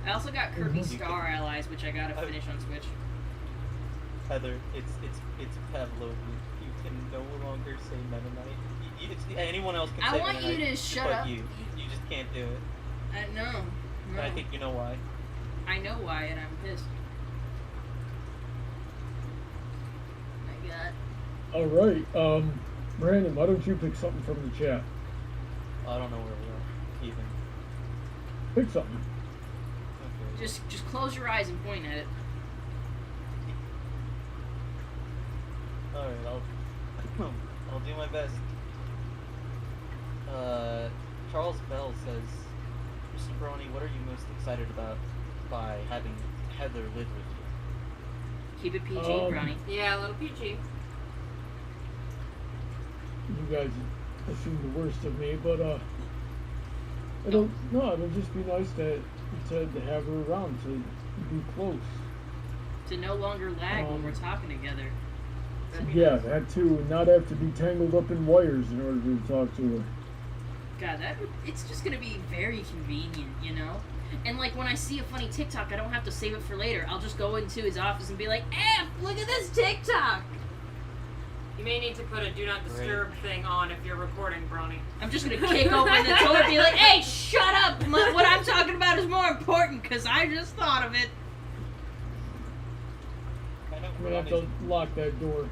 I also got Kirby Mhm. Star Allies, which I gotta finish on Switch. Heather, it's Pavlov. You can no longer say Meta Knight. Anyone else can I say want Meta you Knight, to shut but up. You just can't do it. No. And I think you know why. I know why, and I'm pissed. My God. Alright, Brandon, why don't you pick something from the chat? I don't know where we are even. Pick something. Okay. Just close your eyes and point at it. All right, I'll do my best. Charles Bell says, Mr. Brony, what are you most excited about by having Heather live with you? Keep it PG, Brownie. Yeah, a little peachy. You guys assume the worst of me, but it'll just be nice to have her around, to be close. To no longer lag when we're talking together. Yeah, that too. Not have to be tangled up in wires in order to talk to her. God, it's just gonna be very convenient, you know? And like when I see a funny TikTok, I don't have to save it for later. I'll just go into his office and be like, "Hey, look at this TikTok!" You may need to put a do not disturb thing on if you're recording, Bronny. I'm just gonna kick open the door and be like, "Hey, shut up! What I'm talking about is more important because I just thought of it." I'm gonna have to lock that door.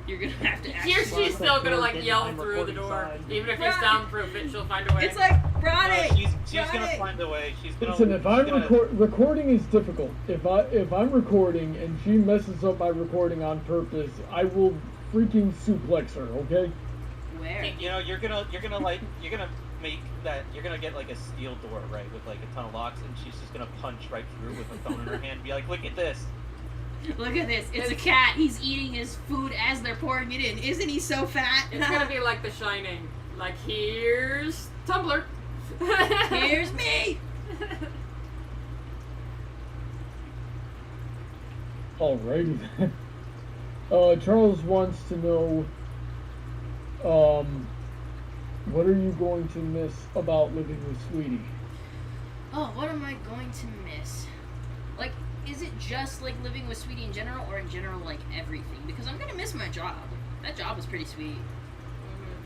You're gonna have to Here actually... she's still gonna like yell I'm through the recording door. sign. Even if it's soundproof, she'll find a way. It's like, Bronny! She's gonna find a way. She's gonna. Listen, if I'm recording is difficult. If I'm recording and she messes up my recording on purpose, I will freaking suplex her. Okay? Where? You know, you're gonna make that. You're gonna get like a steel door, right, with like a ton of locks, and she's just gonna punch right through with her phone in her hand, and be like, "Look at this." Look at this. It's a cat. He's eating his food as they're pouring it in. Isn't he so fat? It's gonna be like The Shining. Like, here's Tumblr. Here's me. Alrighty then. Charles wants to know, what are you going to miss about living with Sweetie? Oh, what am I going to miss? Like, is it just like living with Sweetie in general, or in general like everything? Because I'm gonna miss my job. That job was pretty sweet.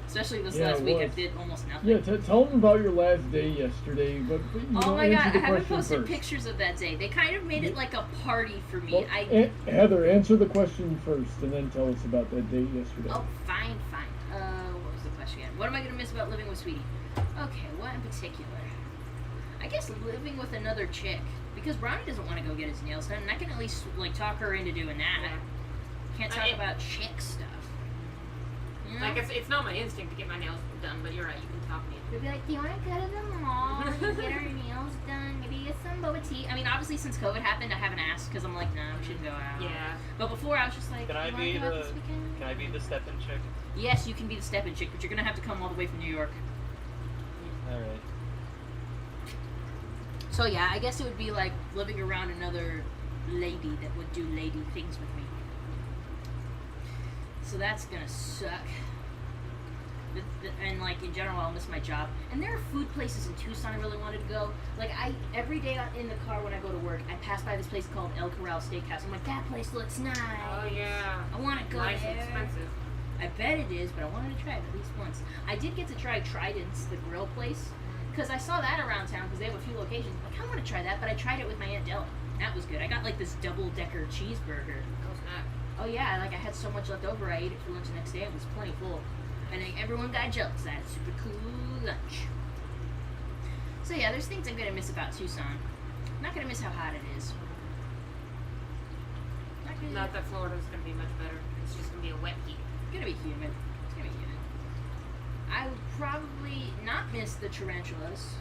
Especially this last it week, I was. did almost nothing. Yeah, tell them about your last day yesterday, but you Oh know, my god, answer I the haven't question posted first. pictures of that day. They kind of made it like a party for me. Well, Heather, answer the question first, and then tell us about that day yesterday. Oh, fine. What was the question again? What am I gonna miss about living with Sweetie? Okay, what in particular? I guess living with another chick, because Brownie doesn't want to go get his nails done, and I can at least like talk her into doing that. Can't talk about chick stuff. You know? Like, it's not my instinct to get my nails done, but you're right, you can talk me into We'd be like, do you want to go to the mall and get our nails done? Maybe get some boba tea. I mean, obviously, since COVID happened, I haven't asked because I'm like, nah, we shouldn't go out. Yeah. But before, I was just like, Can I you wanna be go out the? this weekend? Can I be the step-in chick? Yes, you can be the step-in chick, but you're gonna have to come all the way from New York. All right. So yeah, I guess it would be like living around another lady that would do lady things with me. So that's gonna suck. And like in general, I'll miss my job. And there are food places in Tucson I really wanted to go. Like every day in the car when I go to work, I pass by this place called El Corral Steakhouse. I'm like, that place looks nice. Oh, yeah. I want to go Nice there. and expensive. I bet it is, but I wanted to try it at least once. I did get to try Trident's, the grill place, because I saw that around town because they have a few locations. I'm like, I want to try that, but I tried it with my Aunt Della. That was good. I got like this double-decker cheeseburger. Oh, snap. Oh yeah, like I had so much left over, I ate it for lunch the next day. It was plenty full. And then everyone got jealous. I had a super cool lunch. So yeah, there's things I'm going to miss about Tucson. I'm not going to miss how hot it is. Not that Florida's gonna be much better. It's just gonna be a wet heat. It's gonna be humid. It's gonna be humid. I would probably not miss the tarantulas.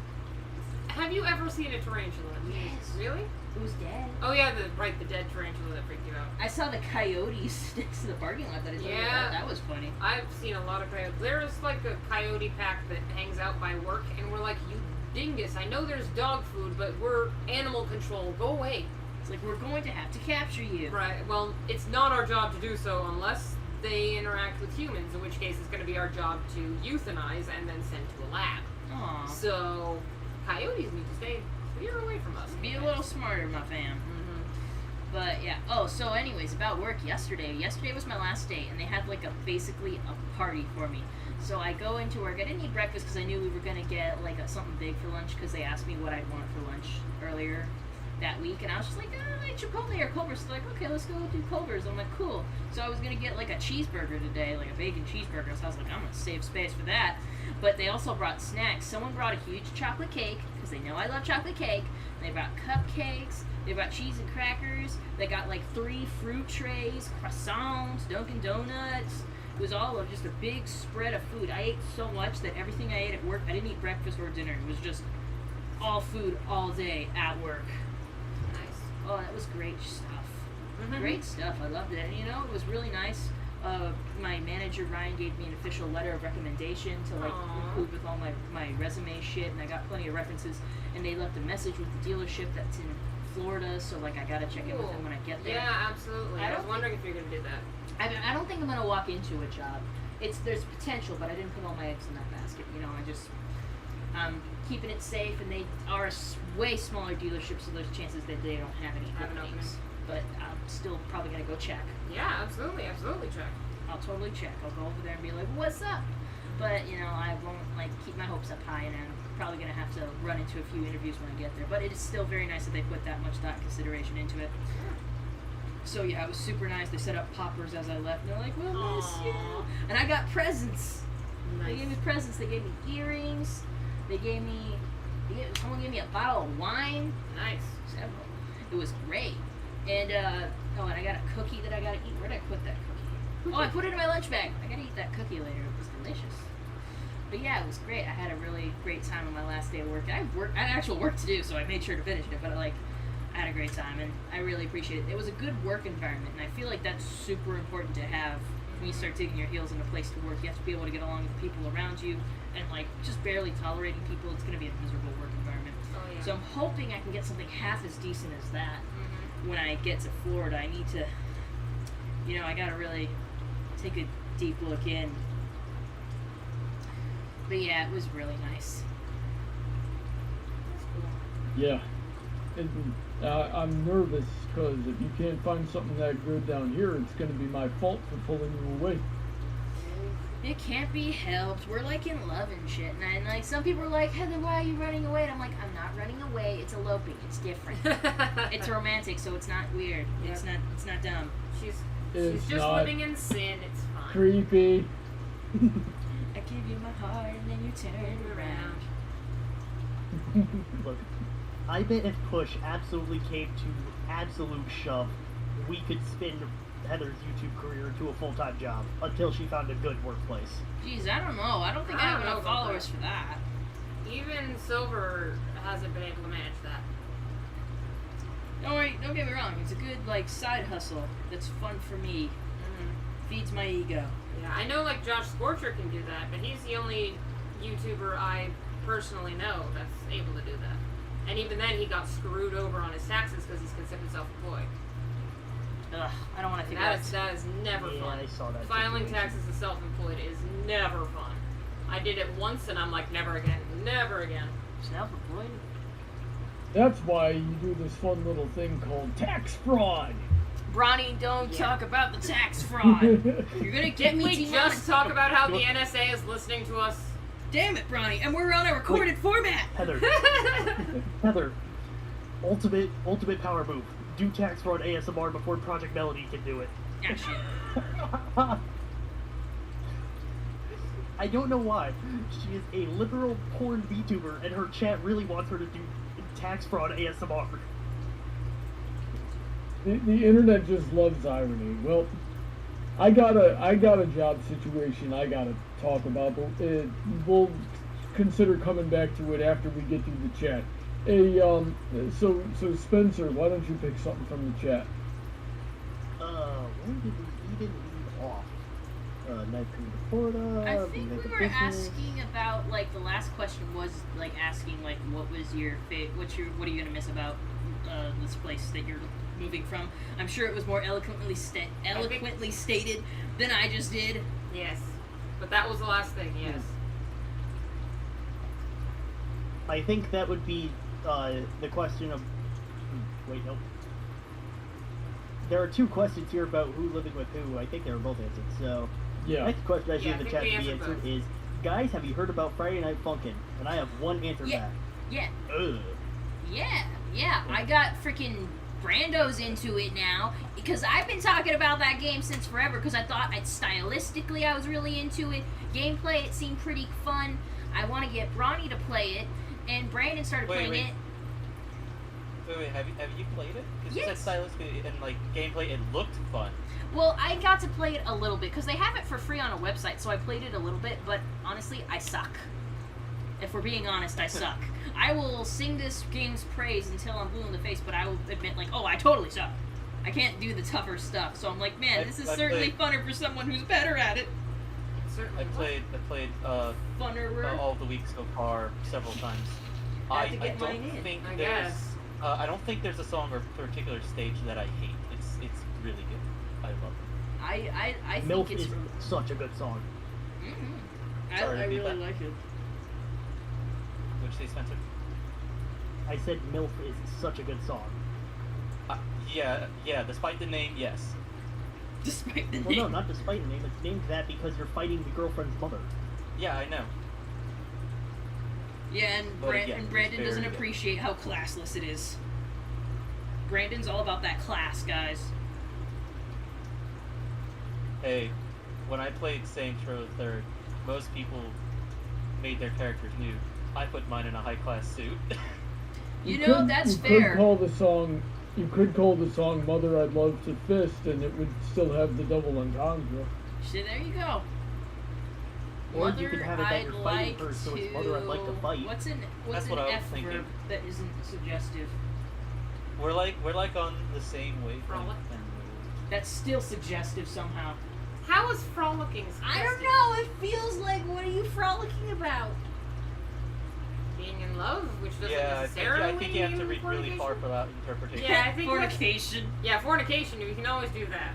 Have you ever seen a tarantula? Yes. Really? It was dead. Oh yeah, the dead tarantula that freaked you out. I saw the coyotes next to the parking lot that I told you about. That was funny. I've seen a lot of coyotes. There's like a coyote pack that hangs out by work, and we're like, you dingus, I know there's dog food, but we're animal control. Go away. It's like, we're going to have to capture you. Right. Well, it's not our job to do so unless they interact with humans, in which case it's going to be our job to euthanize and then send to a lab. Aw. So, coyotes need to stay clear away from us. Be a little smarter, my fam. Mm-hmm. But yeah. Oh, so anyways, about work yesterday. Yesterday was my last day, and they had like basically a party for me. So I go into work. I didn't eat breakfast because I knew we were gonna get like something big for lunch because they asked me what I'd want for lunch earlier. that week, and I was just like, like Chipotle or Culver's. So like, okay, let's go do Culver's. I'm like, cool. So I was gonna get like a cheeseburger today, like a bacon cheeseburger. So I was like, I'm gonna save space for that. But they also brought snacks. Someone brought a huge chocolate cake because they know I love chocolate cake. They brought cupcakes. They brought cheese and crackers. They got like 3 fruit trays, croissants, Dunkin' Donuts. It was all of just a big spread of food. I ate so much that everything I ate at work, I didn't eat breakfast or dinner. It was just all food all day at work. Nice. Oh, that was great stuff. Mhm. Great stuff. I loved it. And you know, it was really nice. My manager Ryan gave me an official letter of recommendation to like Aw. include with all my resume shit, and I got plenty of references. And they left a message with the dealership that's in Florida, so like I gotta check in with them when I get there. Yeah, absolutely. I I was don't wondering if you're gonna do that. I don't think I'm gonna walk into a job. There's potential, but I didn't put all my eggs in that basket. You know, I'm keeping it safe, and they are a way smaller dealership, so there's chances that they don't have any Have an openings. But I'm still probably gonna go check. Yeah, absolutely check. I'll totally check. I'll go over there and be like, "What's up?" But you know, I won't like keep my hopes up high, and I'm probably gonna have to run into a few interviews when I get there. But it is still very nice that they put that much thought and consideration into it. So yeah, it was super nice. They set up poppers as I left, and they're like, "We'll miss you," Aw. and I got presents. They Nice. gave me presents. They gave me earrings. Someone gave me a bottle of wine. Nice. Several. It was great. And and I got a cookie that I gotta eat. Where'd I put that cookie? Oh, I put it in my lunch bag. I gotta eat that cookie later. It was delicious. But yeah, it was great. I had a really great time on my last day of work. I had actual work to do, so I made sure to finish it. But I had a great time, and I really appreciate it. It was a good work environment, and I feel like that's super important to have when you start digging your heels in a place to work. You have to be able to get along with the people around you, and like just barely tolerating people. It's gonna be a miserable work environment. Oh yeah. So I'm hoping I can get something half as decent as that Mhm. when I get to Florida. I need to, I gotta really take a deep look in. But yeah, it was really nice. That's cool. Yeah. And, I'm nervous because if you can't find something that good down here, it's going to be my fault for pulling you away. It can't be helped. We're like in love and shit. And like some people are like, Heather, why are you running away? And I'm like, I'm not running away. It's eloping. It's different. It's romantic, so it's not weird. Yep. It's not dumb. She's It's just not living in sin. It's fine. creepy. I give you my heart and then you turn it around. Look, I bet if push absolutely came to absolute shove, we could spin Heather's YouTube career to a full-time job until she found a good workplace. Jeez, I don't know. I don't think I I have don't know enough about followers that. for that. Even Silver hasn't been able to manage that. Don't get me wrong. It's a good like side hustle that's fun for me. Mm-hmm. Feeds my ego. Yeah, I know like Josh Scorcher can do that, but he's the only YouTuber I personally know that's able to do that. And even then, he got screwed over on his taxes because he's considered self-employed. Ugh, I don't want to think That about is, it. that is never Yeah, fun. I saw that Filing situation. taxes as self-employed is never fun. I did it once and I'm like, never again, never again. Self-employed. That's why you do this fun little thing called tax fraud. Bronny, don't Yeah. talk about the tax fraud. You're gonna get me We demonetized. just talk about how the NSA is listening to us. Damn it, Bronny, and we're on a recorded format. Heather, Heather, ultimate power move. Do tax fraud ASMR before Project Melody can do it. Yeah, shit. I don't know why. She is a literal porn VTuber, and her chat really wants her to do tax fraud ASMR. The internet just loves irony. Well, I got a job situation I gotta talk about, but we'll consider coming back to it after we get through the chat. So Spencer, why don't you pick something from the chat? When did we even leave off? Night Coming to Florida. I think make we a were business. asking about like the last question was like asking like what was your what are you gonna miss about this place that you're moving from? I'm sure it was more eloquently stated than I just did. Yes. But that was the last thing, yes. I think that would be the question of. Wait, nope. There are two questions here about who living with who. I think they were both answered. So, Yeah. next question I see Yeah, in the I chat think to we be answered answered both. is, guys, have you heard about Friday Night Funkin'? And I have one answer to Yeah. that. Yeah. Ugh. Yeah. Yeah, I got freaking Brando's into it now because I've been talking about that game since forever because I thought stylistically I was really into it. Gameplay, it seemed pretty fun. I want to get Ronnie to play it, and Brandon started playing it. Wait, have you played it? Because Yes. you said stylistically and like gameplay, it looked fun. Well, I got to play it a little bit because they have it for free on a website, so I played it a little bit, but honestly, I suck. If we're being honest, I suck. I will sing this game's praise until I'm blue in the face, but I will admit, like, oh, I totally suck. I can't do the tougher stuff, so I'm like, man, this is certainly funner for someone who's better at it. Certainly. I played Funner. all the week so far several times. I have to get don't mine in, think I there's guess. I don't think there's a song or particular stage that I hate. It's really good. I love it. I MILF think it's... is such a good song. Mhm. Sorry to I beat really that. like it. What'd you say, Spencer? I said MILF is such a good song. Yeah. Despite the name, yes. Despite the Well, no, name. not despite the name. It's named that because you're fighting the girlfriend's mother. Yeah, I know. Yeah, and, But again, it's Brandon doesn't very good. appreciate how classless it is. Brandon's all about that class, guys. Hey, when I played Saints Row the Third, most people made their characters nude. I put mine in a high-class suit. You know, that's fair. You could call the song "Mother I'd Love to Fist," and it would still have the double entendre. So there you go. Or you could have it that I'd you're fighting like her, so it's to... Mother I'd like to fight. What's an That's what I was F thinking. verb that isn't suggestive? We're like on the same wavelength. Frolic. That's still suggestive somehow. How is frolicking I don't suggestive? know. It feels like, what are you frolicking about? Being in love, which doesn't Yeah, I necessarily think you have to mean read really far fornication. for that interpretation. Yeah, I think that's- Fornication. Yeah, fornication. You can always do that.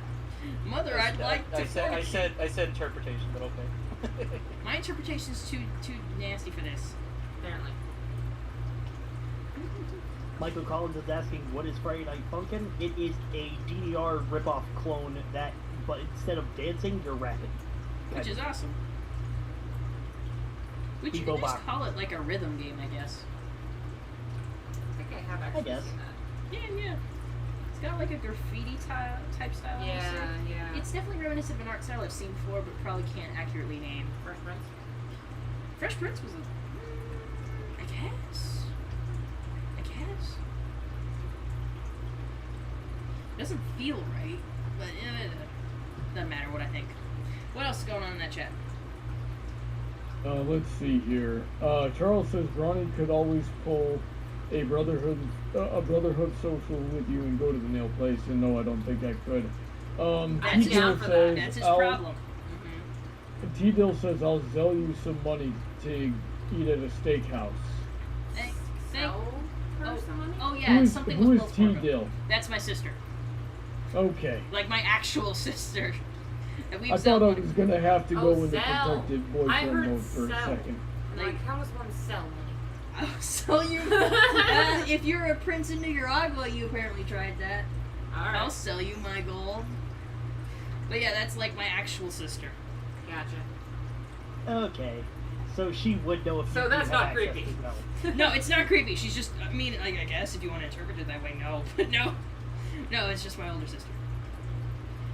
Mother, I'd like to I fornicate. said interpretation, but okay. My interpretation's too nasty for this. Apparently. Michael Collins is asking, what is Friday Night Funkin'? It is a DDR ripoff clone that, but instead of dancing, you're rapping. Which is awesome. Which you People could just back. call it like a rhythm game, I guess. I think I have actually guess. seen that. Yeah. It's got like a graffiti type style. I would say. Yeah. It's definitely reminiscent of an art style I've seen before, but probably can't accurately name. Fresh Prince. Fresh Prince was a... I guess. Doesn't feel right, but doesn't matter what I think. What else is going on in that chat? Let's see here. Charles says Ronnie could always pull a brotherhood social with you and go to the nail place, and no, I don't think I could. That's T-Dill down for that. says That's his I'll- problem. T-Dill says I'll sell you some money to eat at a steakhouse. Thank- Sell her some money? Oh yeah, it's something who with is Wells Fargo. T-Dill? That's my sister. Okay. Like my actual sister. And we've I sold thought I money. was gonna have to Oh, go into sell. protective I boyfriend heard mode for a sell. second. Like, how does one sell money? Oh, so you if you're a prince in Nicaragua, you apparently tried that. Alright. I'll sell you my gold. But yeah, that's like my actual sister. Gotcha. Okay. So she would know if So you that's have not access creepy. to know. No, it's not creepy. She's just, I mean, I guess if you want to interpret it that way, no. But no, it's just my older sister.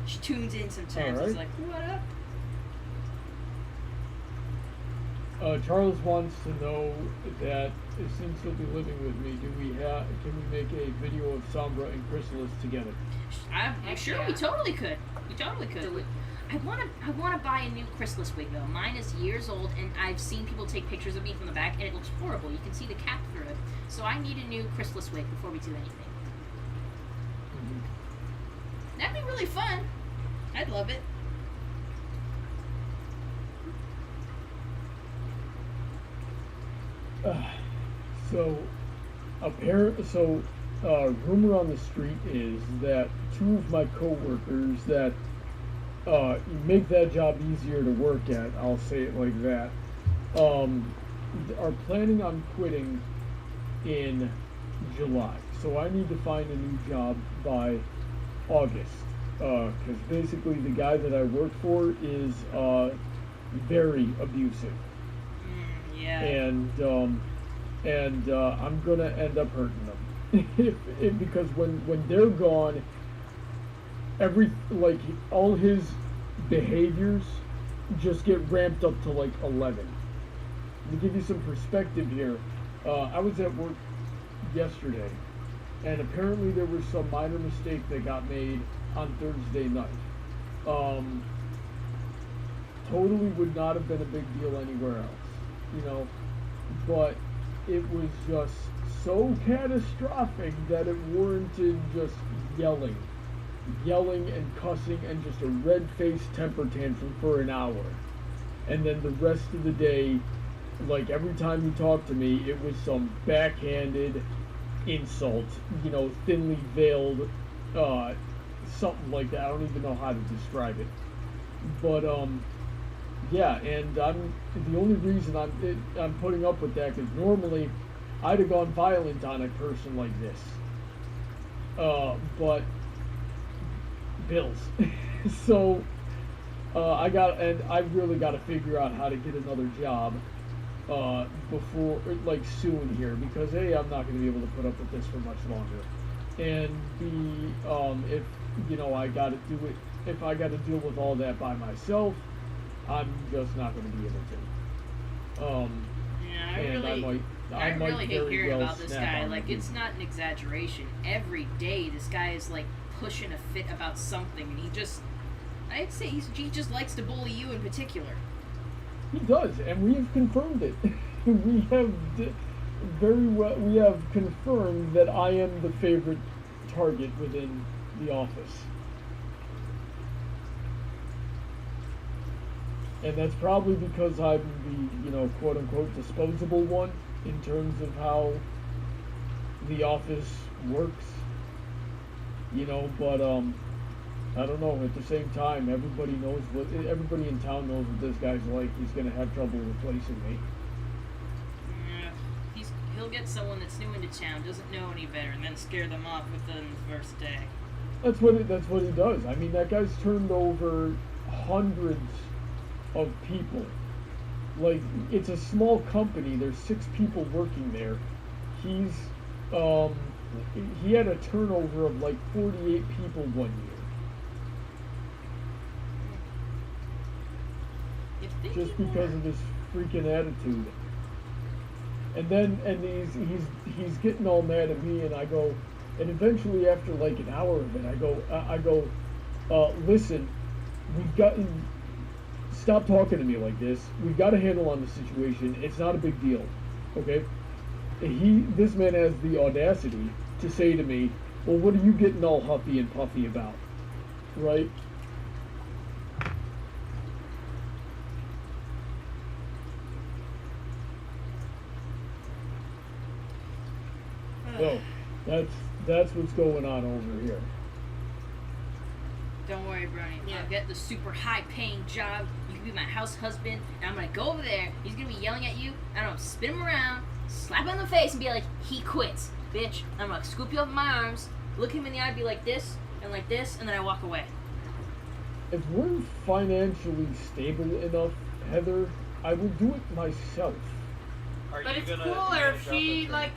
She tunes in sometimes. Alright. It's like, what up? Charles wants to know that since he'll be living with me, can we make a video of Sombra and Chrysalis together? I'm Heck sure yeah. we totally could. We totally could. Do it. I wanna buy a new Chrysalis wig though. Mine is years old, and I've seen people take pictures of me from the back, and it looks horrible. You can see the cap through it. So I need a new Chrysalis wig before we do anything. That'd be really fun. I'd love it. Rumor on the street is that two of my coworkers that make that job easier to work at, I'll say it like that, are planning on quitting in July. So I need to find a new job by August. Because basically the guy that I work for is very abusive. Yeah. And I'm gonna end up hurting them. because when they're gone, all his behaviors just get ramped up to like 11. To give you some perspective here, I was at work yesterday, and apparently there was some minor mistake that got made on Thursday night. Totally would not have been a big deal anywhere else, but it was just so catastrophic that it warranted just yelling and cussing and just a red-faced temper tantrum for an hour. And then the rest of the day, like every time he talked to me, it was some backhanded insult, thinly veiled, something like that. I don't even know how to describe it. But, yeah, and the only reason I'm putting up with that, because normally I'd have gone violent on a person like this. But bills. So I've really got to figure out how to get another job before, like, soon here, because A, I'm not going to be able to put up with this for much longer, and B, if I got to deal with all that by myself, I'm just not going to be able to. Yeah, I really hate very hearing well about this snap guy. on Like, you. it's not an exaggeration. Every day, this guy is like pushing a fit about something, and I'd say he just likes to bully you in particular. He does, and we have confirmed it. We have we have confirmed that I am the favorite target within the office. And that's probably because I'm the, quote unquote disposable one in terms of how the office works. But I don't know, at the same time, everybody in town knows what this guy's like. He's gonna have trouble replacing me. Yeah, he'll get someone that's new into town, doesn't know any better, and then scare them off within the first day. That's what he does. I mean, that guy's turned over hundreds of people. Like, it's a small company. There's 6 people working there. He had a turnover of like 48 people one year. Just because of his freaking attitude. And he's getting all mad at me, and I go, and eventually after like an hour of it, I go, listen, stop talking to me like this. We've got a handle on the situation. It's not a big deal, okay? This man has the audacity to say to me, well, what are you getting all huffy and puffy about, right? So that's what's going on over here. Don't worry, Brony. Yeah. I'll get the super high-paying job. You can be my house husband, and I'm gonna go over there. He's gonna be yelling at you. And I'm gonna spin him around, slap him in the face, and be like, "He quits, bitch." I'm gonna scoop you up in my arms, look him in the eye, be like this, and then I walk away. If we're financially stable enough, Heather, I will do it myself. But it's cooler if she, like,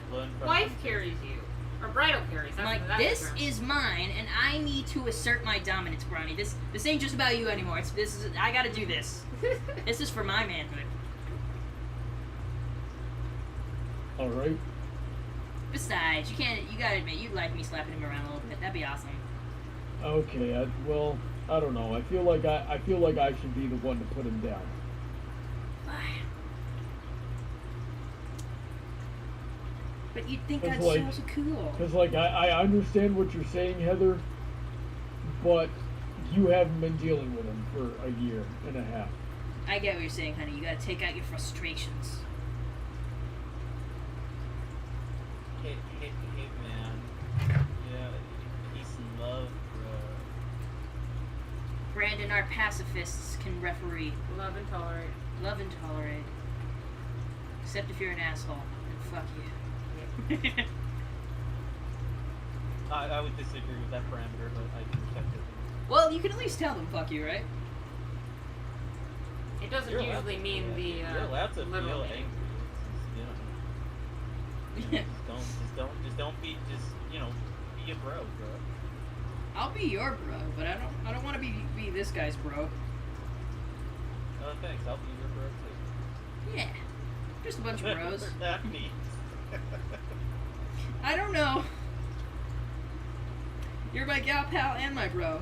wife carries you. Or bridal carries. I'm like, this is mine, and I need to assert my dominance, Brony. This ain't just about you anymore. I gotta do this. This is for my manhood. All right. Besides, you gotta admit, you'd like me slapping him around a little bit. That'd be awesome. Okay. I don't know. I feel like I should be the one to put him down. But you'd think It's I'd like- sound so cool. Because, like, I understand what you're saying, Heather, but you haven't been dealing with him for a year and a half. I get what you're saying, honey. You gotta take out your frustrations. Hey, man. Yeah, peace and love, bro. Brandon, our pacifists can referee. Love and tolerate. Love and tolerate. Except if you're an asshole. And fuck you. I would disagree with that parameter, but I can respect it. Well, you can at least tell them fuck you, right? It doesn't You're allowed usually to- mean yeah, the You're allowed to literal feel meaning. angry. It's just, Yeah. just don't. just don't be be a bro. I'll be your bro, but I don't want to be this guy's bro. Oh, thanks. I'll be your bro too. Yeah, just a bunch of bros. What that means. I don't know. You're my gal pal and my bro.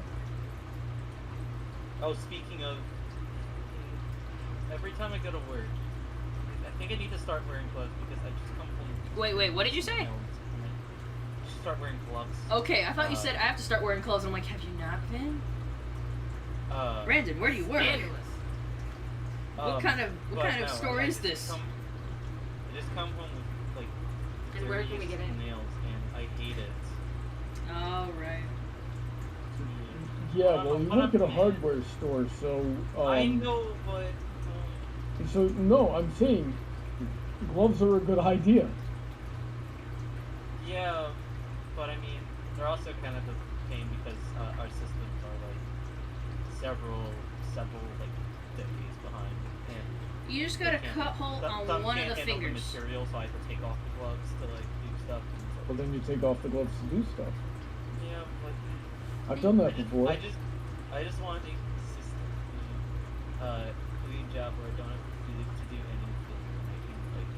Oh, speaking of, every time I go to work, I think I need to start wearing gloves because I just come home. Wait, what did you say? nails, and I just start wearing gloves. Okay, I thought you said I have to start wearing gloves. I'm like, have you not been? Brandon, where do you work? Scandalous. What kind of but store I is just this? I just come home with like And where can we dirtiest get in? nails, and I hate it. Oh, right. Yeah, well, you work at a hardware store, so I know, but so no, I'm saying gloves are a good idea. yeah, but I mean, they're also kind of a pain because our systems are like several like decades behind, and You just gotta they can't- cut hole some on one of can't the handle fingers. The material, so I have to take off the gloves to like do stuff. And so, Well, then you take off the gloves to do stuff. yeah, but I've done that before. I just want a consistent, clean job where I don't have to do anything. And I can like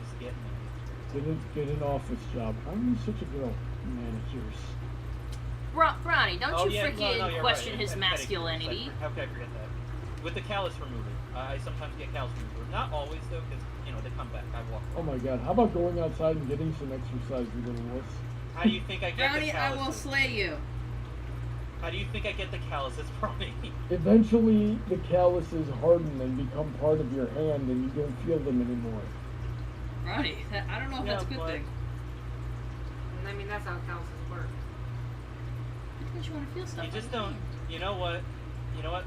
just get managed. Get an office job. How are you such a girl? Managers. Ronnie, don't Oh, you yeah, freaking no, you're question right. his And pedicures, masculinity. like, how could I forget that? With the callus remover, I sometimes get callus remover. Not always though, because they come back. I walk. Oh my god, how about going outside and getting some exercise, you little wuss? How do you think I get Brownie, the I calluses? will slay you. How do you think I get the calluses from me? Eventually, the calluses harden and become part of your hand, and you don't feel them anymore. Ronnie, I don't know if that's a good but- thing. And I mean, that's how calluses work. Because you want to feel stuff. You on just your don't. hand. You know what?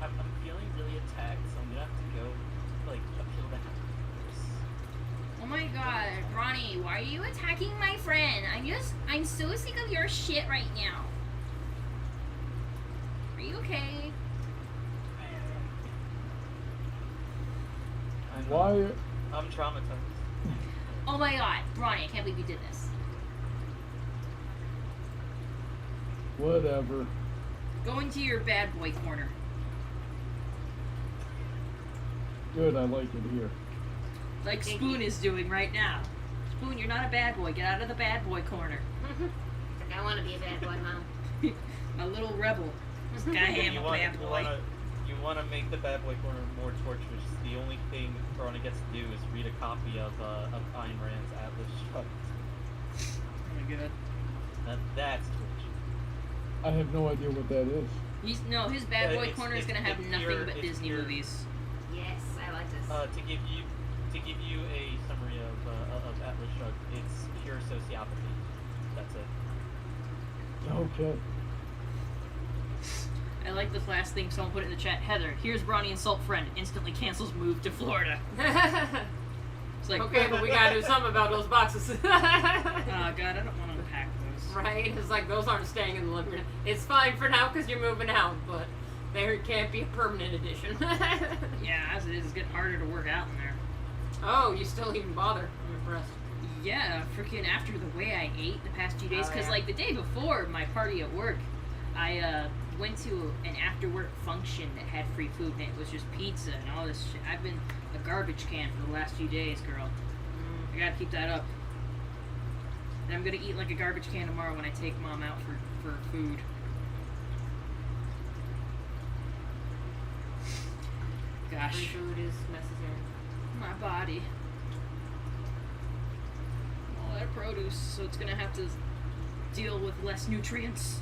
I'm feeling really attacked, so I'm gonna have to go like appeal the house. Oh my god, Ronnie, why are you attacking my friend? I'm so sick of your shit right now. Are you okay? Why? I'm traumatized. Oh my god, Ronnie, I can't believe you did this. Whatever. Go into your bad boy corner. Good, I like it here. Like Thank Spoon you. is doing right now. Spoon, you're not a bad boy. Get out of the bad boy corner. Like, I want to be a bad boy, Mom. A little rebel. This guy am a bad boy. You want to make the bad boy corner more torturous. The only thing Corona gets to do is read a copy of Ayn Rand's Atlas Shrugged. Oh my god. Now that's torture. I have no idea what that is. His bad boy It's- corner is it's- gonna have it's nothing pure- but it's Disney pure- movies. Yes, I like this. To give you a summary of Atlas Shrugged, it's pure sociopathy. That's it. Okay. I like this last thing someone put it in the chat. Heather, here's Ronnie insult friend. Instantly cancels move to Florida. It's like, Okay, but we gotta do something about those boxes. oh god, I don't want to unpack those. Right? It's like those aren't staying in the living room. It's fine for now because you're moving out, but there can't be a permanent addition. Yeah, as it is, it's getting harder to work out in there. Oh, you still even bother? I'm impressed. Yeah, freaking after the way I ate the past 2 days, Oh, because yeah. like the day before my party at work, I went to an after work function that had free food and it was just pizza and all this shit. I've been a garbage can for the last few days, girl. I gotta keep that up. And I'm gonna eat like a garbage can tomorrow when I take mom out for food. Free Gosh, food is necessary. my body. All that produce, so it's gonna have to deal with less nutrients.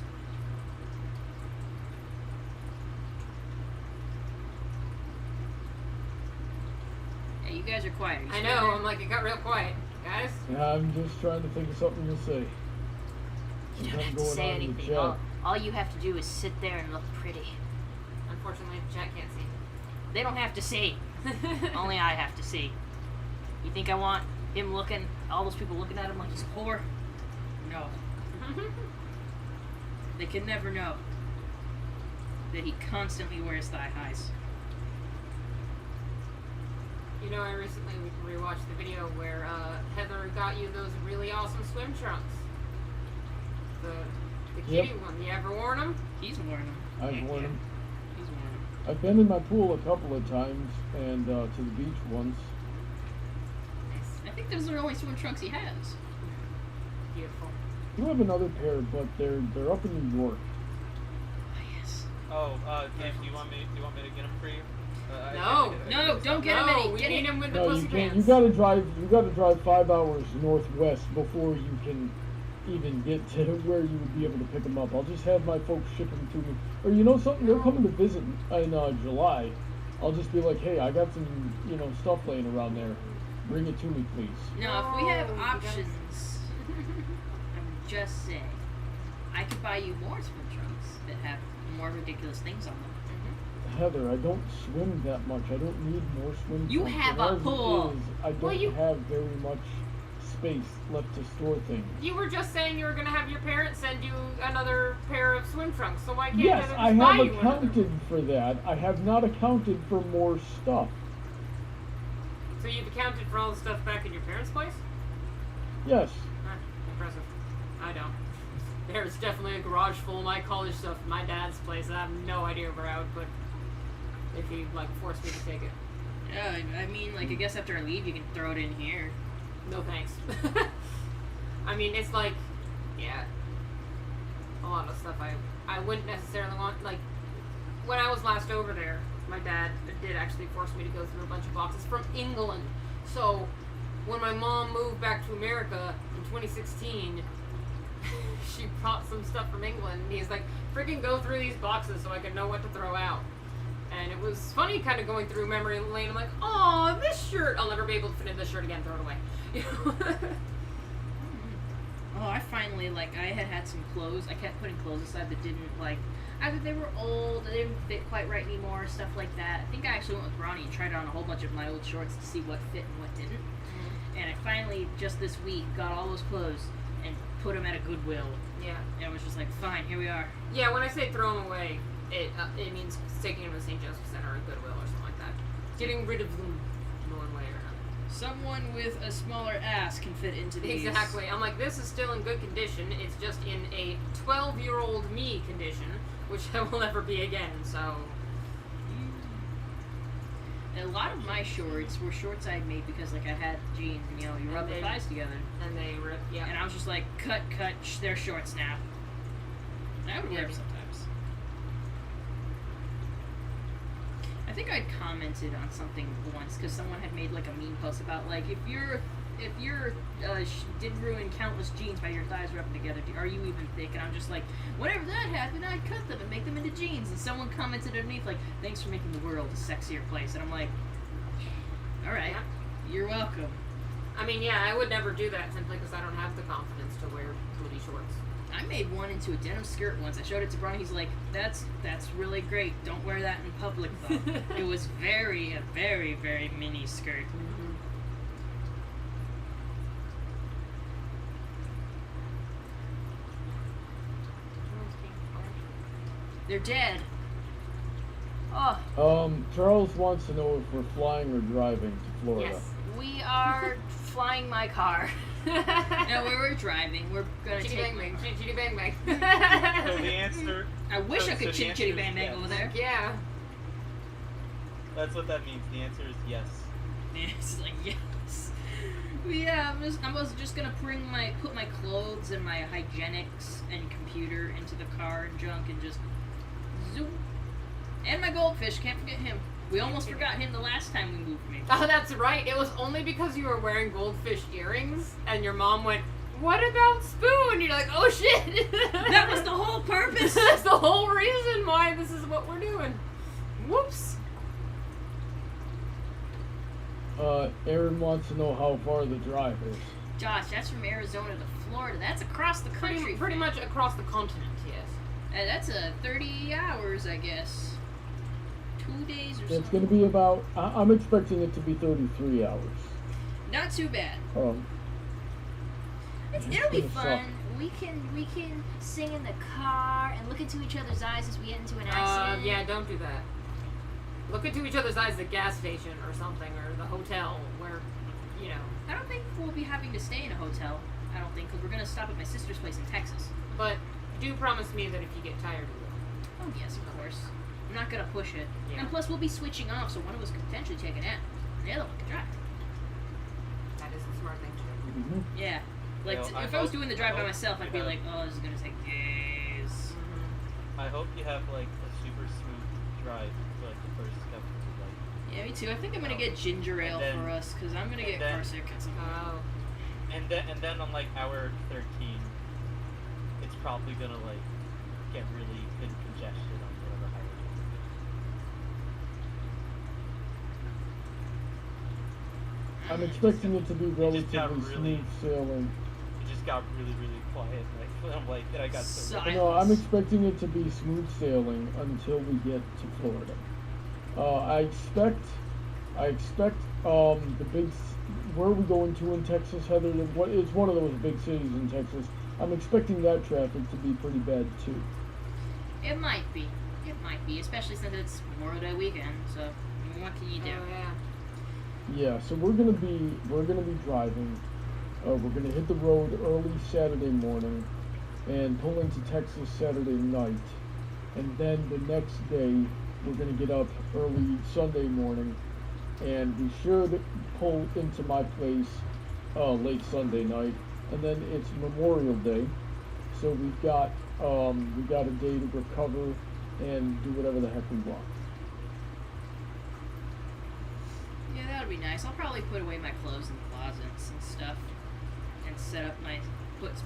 Hey, you guys are quiet. Are you I still know, there? I'm like, it got real quiet. Guys? Yeah, I'm just trying to think of something to say. You don't Something have to going say on in the anything. chat. All you have to do is sit there and look pretty. Unfortunately, the chat can't see. They don't have to see. Only I have to see. You think I want him looking, all those people looking at him like he's a whore? No. They can never know that he constantly wears thigh highs. You know, I recently rewatched the video where Heather got you those really awesome swim trunks. The kitty one. You ever worn them? He's worn them. I've worn them. He's worn them. I've been in my pool a couple of times and to the beach once. I think those are the only swim trunks he has. Beautiful. I do have another pair, but they're up in New York. Oh, yes. Oh, Cam, do you want me to get them for you? No, Don't get him any. We Get need him. him with the No, pussy you can't. pants. You gotta drive 5 hours northwest before you can even get to where you would be able to pick them up. I'll just have my folks ship them to me. Or you know something? They're coming to visit in July. I'll just be like, hey, I got some stuff laying around there. Bring it to me, please. No, if we have Oh, you options, I'm just saying, I could buy you more swim trunks that have more ridiculous things on them. Heather, I don't swim that much. I don't need more swim You trunks. have And a as it pool. is, I don't Well, you- have very much space left to store things. You were just saying you were going to have your parents send you another pair of swim trunks, so why can't Yes, Heather I just buy have you another? accounted for that. I have not accounted for more stuff. So you've accounted for all the stuff back in your parents' place? Yes. Impressive. I don't. There's definitely a garage full of my college stuff at my dad's place. I have no idea where I would put if he forced me to take it. Yeah, I mean, I guess after I leave, you can throw it in here. No thanks. I mean, it's a lot of stuff I wouldn't necessarily want. Like, when I was last over there, my dad did actually force me to go through a bunch of boxes from England. So, when my mom moved back to America in 2016, she brought some stuff from England, and he's like, freaking go through these boxes so I can know what to throw out. And it was funny kind of going through memory lane. I'm like, oh, this shirt, I'll never be able to fit in this shirt again, throw it away. You know? Oh, I finally, I had some clothes. I kept putting clothes aside that didn't, either they were old, they didn't fit quite right anymore, stuff like that. I think I actually went with Ronnie and tried on a whole bunch of my old shorts to see what fit and what didn't. And I finally, just this week, got all those clothes and put them at a Goodwill. Yeah. And I was just like, fine, here we are. Yeah, when I say throw them away, it means taking them to St. Joseph Center or Goodwill or something like that. Getting rid of them in one way or another. Someone with a smaller ass can fit into these. Exactly. I'm like, this is still in good condition. It's just in a 12-year-old me condition, which I will never be again, so... And a lot of my shorts were shorts I had made because, I had jeans and, you rub the thighs together. And they rip, yeah. And I was just like, cut, they're shorts now. And I would wear them sometimes. I think I'd commented on something once because someone had made a meme post about if you're did ruin countless jeans by your thighs rubbing together, are you even thick? And I'm just like, whenever that happened, I'd cut them and make them into jeans. And someone commented underneath thanks for making the world a sexier place. And I'm like, all right, you're welcome. I mean, yeah, I would never do that simply because I don't have the confidence to wear booty shorts. I made one into a denim skirt once. I showed it to Brian. He's like, that's really great. Don't wear that in public, though. It was a very, very mini skirt. Mm-hmm. They're dead. Oh, Charles wants to know if we're flying or driving to Florida. Yes. we are flying my car. No, we were driving. We're gonna Chitty take bang my bang, chitty bang bang. So the answer. I wish I could the chitty answer chitty is bang bang yes. over there. Yeah. That's what that means. The answer is yes. And it's like, yes. Yeah, I was just gonna put my clothes and my hygienics and computer into the car and junk and just zoom. And my goldfish, can't forget him. We almost forgot him the last time we moved me. Oh, that's right. It was only because you were wearing goldfish earrings and your mom went, "What about Spoon?" You're like, "Oh shit." That was the whole purpose. That's the whole reason why this is what we're doing. Whoops. Aaron wants to know how far the drive is. Josh, that's from Arizona to Florida. That's across the country. Pretty much across the continent, yes. That's 30 hours, I guess. 2 days or It's something. going to be about, I'm expecting it to be 33 hours. Not too bad. It's It'll be gonna fun. suck. We can sing in the car and look into each other's eyes as we get into an accident. Yeah, don't do that. look into each other's eyes at the gas station or something, or the hotel where, you know. I don't think we'll be having to stay in a hotel. I don't think, because we're gonna stop at my sister's place in Texas. But do promise me that if you get tired, you will. Oh yes, of course. I'm not gonna push it. Yeah. And plus, we'll be switching off, so one of us could potentially take a nap, and the other one could drive. That is a smart thing to do. Mm-hmm. Yeah. Like, You know, if I was doing the drive by hope myself, you I'd be have- like, oh, this is gonna take days. I hope you have like a super smooth drive for like the first couple of like. Yeah, me too. I think I'm gonna get ginger ale then- for us, because I'm gonna and get then- car sick at some point. Oh. And then on like hour 13, it's probably gonna like get really good congestion on whatever highway. I'm expecting it to be just got relatively really- smooth sailing. It just got really quiet. Like I'm like, and I got so. Silence. No, I'm expecting it to be smooth sailing until we get to Florida. I expect the big. Where are we going to in Texas, Heather? It's one of those big cities in Texas. I'm expecting that traffic to be pretty bad too. It might be. It might be, especially since it's Memorial Day weekend. So, I mean, what can you do? Oh, yeah. Yeah, so we're gonna be driving. We're gonna hit the road early Saturday morning, and pull into Texas Saturday night, and then the next day we're gonna get up early Sunday morning, and be sure to pull into my place late Sunday night, and then it's Memorial Day, so we've got a day to recover and do whatever the heck we want. Yeah, that would be nice. I'll probably put away my clothes in the closets and stuff, and set up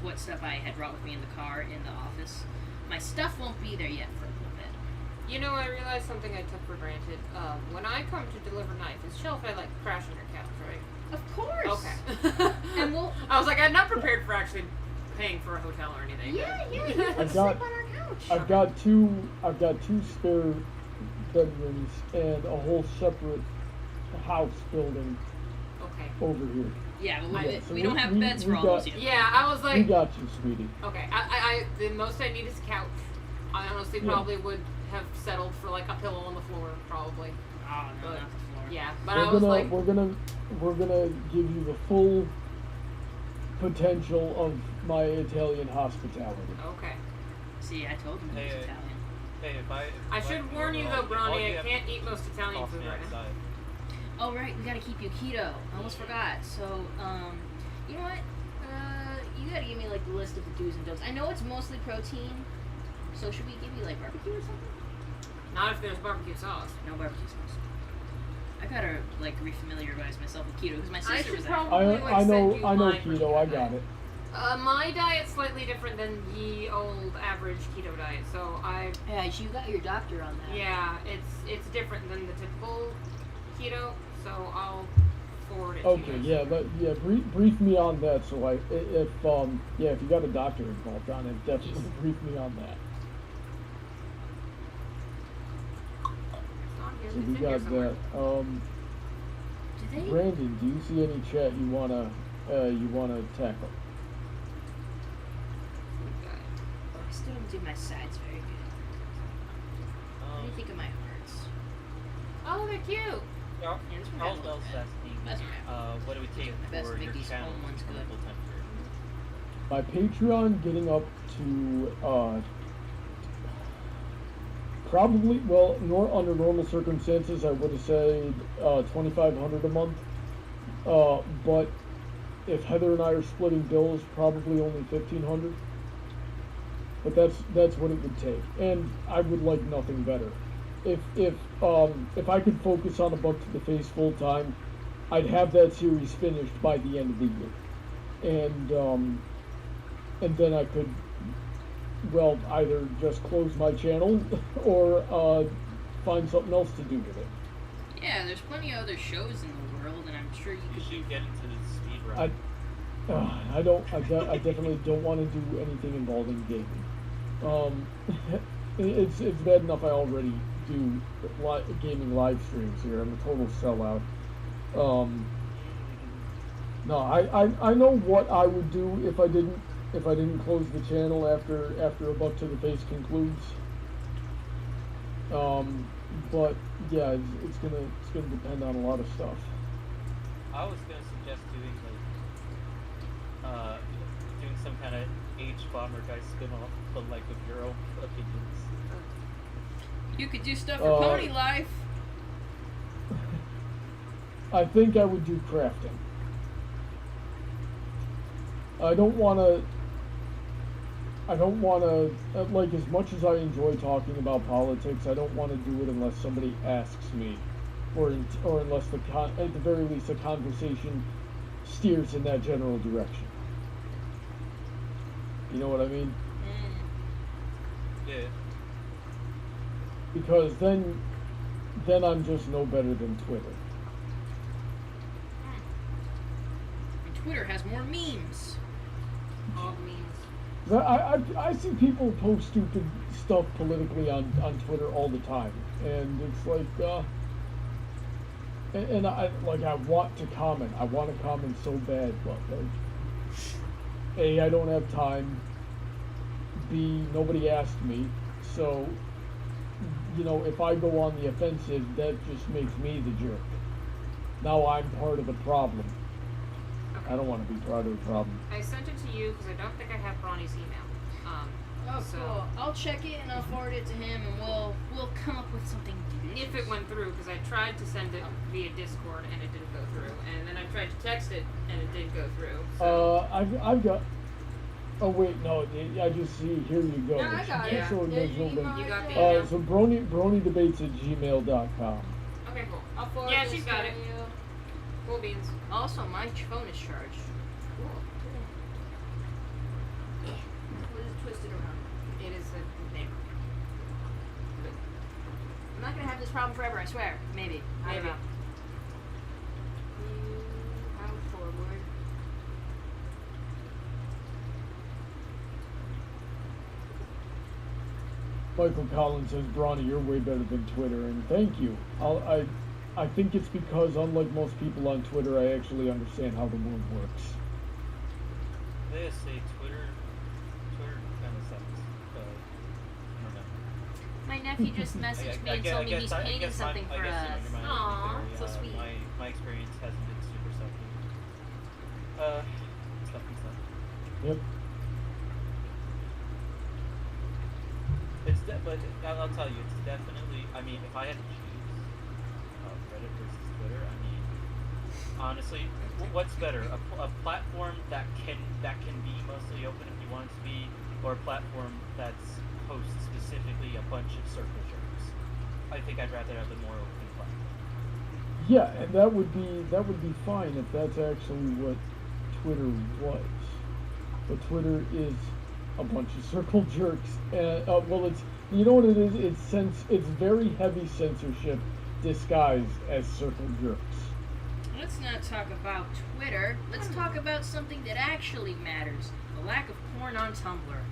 what stuff I had brought with me in the car in the office. My stuff won't be there yet for a little bit. You know, I realized something I took for granted. When I come to deliver knife, it's shelf I like crash on your couch, right? Of course. Okay. And we'll. I was like, I'm not prepared for actually paying for a hotel or anything. Yeah, you I've can sleep got- on our couch. I've got two spare bedrooms and a whole separate house building Okay. over here. Yeah, but Yeah, we don't have beds for all those yet. Yeah, I was We like, got you, sweetie. okay. I the most I need is a couch. I honestly Yeah. probably would have settled for like a pillow on the floor, probably. Oh no, But- not the floor. Yeah, but We're I was gonna like, we're gonna give you the full potential of my Italian hospitality. okay. See, I told him it was Hey, Italian. Hey, if I if should go warn you though, wrong, all Brownie, you I have can't eat most to Italian toss food me right now. outside. Oh right, we gotta keep you keto. I almost forgot. So, you know what? You gotta give me like the list of the do's and don'ts. I know it's mostly protein, so should we give you like barbecue or something? Not if there's barbecue sauce. No barbecue sauce. I gotta like refamiliarize myself with keto because my I sister should was probably I know send you I know my keto. I got it. My diet's slightly different than the old average keto diet, so Yeah, you got your doctor on that. yeah, it's different than the typical keto, so I'll forward it to Okay, you. yeah, brief me on that. So if you got a doctor involved on it, definitely brief me on that. It's not here, So it's we in here got somewhere. that. Did they? Brandon, do you see any chat you wanna tackle? Okay. I still don't do my sides very good. What do you think of my hearts? Oh, they're cute. Yeah, Yeah, this one Charles got a little Bell's bit. asking, That's okay. what it would take My best to for make your these channel home ones to become a good. full-time career. My Patreon getting up to probably under normal circumstances I would have said $2,500 a month. But if Heather and I are splitting bills, probably only $1,500. But that's what it would take, and I would like nothing better. If I could focus on A Buck to the Face full time, I'd have that series finished by the end of the year, and then I could, well, either just close my channel or find something else to do with it. Yeah, there's plenty of other shows in the world, and I'm sure you You could. should get into the speed run. I definitely don't want to do anything involving gaming. It's bad enough I already do gaming live streams here. I'm a total sellout. No, I know what I would do if I didn't close the channel after A Buck to the Face concludes. But yeah, it's gonna depend on a lot of stuff. I was gonna suggest doing doing some kind of H bomber guy spin-off, but like with your own opinions. You could do stuff for Pony Life. I think I would do crafting. I don't want to, like, as much as I enjoy talking about politics, I don't want to do it unless somebody asks me, or unless at the very least the conversation steers in that general direction. You know what I mean? Yeah. Because then I'm just no better than Twitter. And Twitter has more memes. All memes. I see people post stupid stuff politically on Twitter all the time, and it's like, and I want to comment. I want to comment so bad, but like, A, I don't have time. B, nobody asked me, so you know, if I go on the offensive, that just makes me the jerk. Now I'm part of the problem. I don't want to be part of the problem. I sent it to you because I don't think I have Bonnie's email. Oh, So- cool. I'll check it and I'll forward it to him, and we'll come up with something delicious. If it went through, because I tried to send it via Discord and it didn't go through, and then I tried to text it and it did go through. So. I've got. Oh wait, no, I just see. Here you go. No, I got it. So Yeah, original you link. email You got it the there. email? So bronydebates@gmail.com. Okay, cool. I'll forward Yeah, this she's got to it. you. Cool beans. Also, my phone is charged. Cool. We'll just twist it around. It is a neighbor. I'm not gonna have this problem forever, I swear. Maybe. I don't Maybe. know. How forward. Michael Collins says, Bronny, you're way better than Twitter, and thank you. I think it's because, unlike most people on Twitter, I actually understand how the world works. They say Twitter kind of sucks, but I don't know. My nephew just messaged me and told me he's painting something for us. Aw, so sweet. My experience hasn't been super sucky. Stuff and stuff. Yep. But I'll tell you, it's definitely. I mean, if I had to choose Reddit versus Twitter, I mean, honestly, what's better? A platform that can be mostly open if you want it to be, or a platform that's hosts specifically a bunch of circle jerks? I think I'd rather have a more open platform. Yeah, and that would be fine if that's actually what Twitter was. But Twitter is a bunch of circle jerks. Well, it's, you know what it is? It's very heavy censorship disguised as circle jerks. Let's not talk about Twitter. Let's talk about something that actually matters. The lack of porn on Tumblr.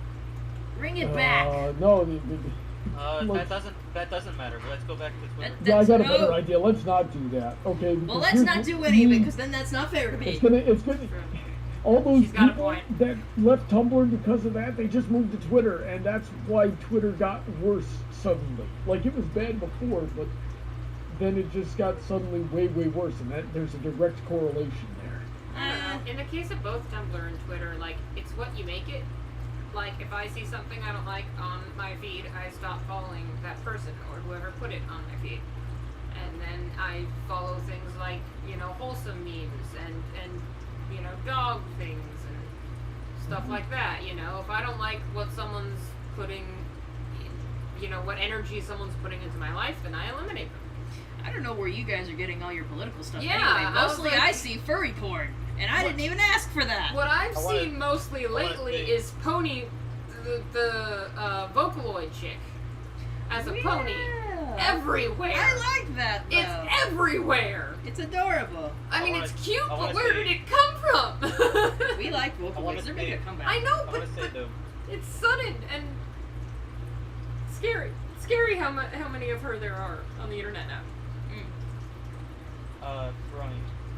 Bring it back. No, That doesn't matter. Let's go back to Twitter. yeah, I got a no. better idea. Let's not do that. Okay. Well, because let's here's not the- do any of it, because then that's not fair to me. It's gonna. All those She's got a people point. that left Tumblr because of that, they just moved to Twitter, and that's why Twitter got worse suddenly. Like, it was bad before, but then it just got suddenly way, way worse, and that there's a direct correlation there. I don't know. In the case of both Tumblr and Twitter, like, it's what you make it. Like, if I see something I don't like on my feed, I stop following that person or whoever put it on my feed. And then I follow things like, wholesome memes and dog things and stuff like that, If I don't like what someone's putting, what energy someone's putting into my life, then I eliminate them. I don't know where you guys are getting all your political stuff Yeah, anyway. I was Mostly like- I see furry porn, and I didn't even ask for that. What I've I wanna- seen mostly I wanna lately think. is Pony, the Vocaloid chick, as a pony, everywhere. I like that, though. It's everywhere. It's adorable. I mean, wanna- it's cute, I but wanna where say- did it come from? We like I wanna Vocaloids. They're making a say- comeback. I know, I but, want to say though, it's sudden and scary. Scary how many of her there are on the internet now. Ronnie,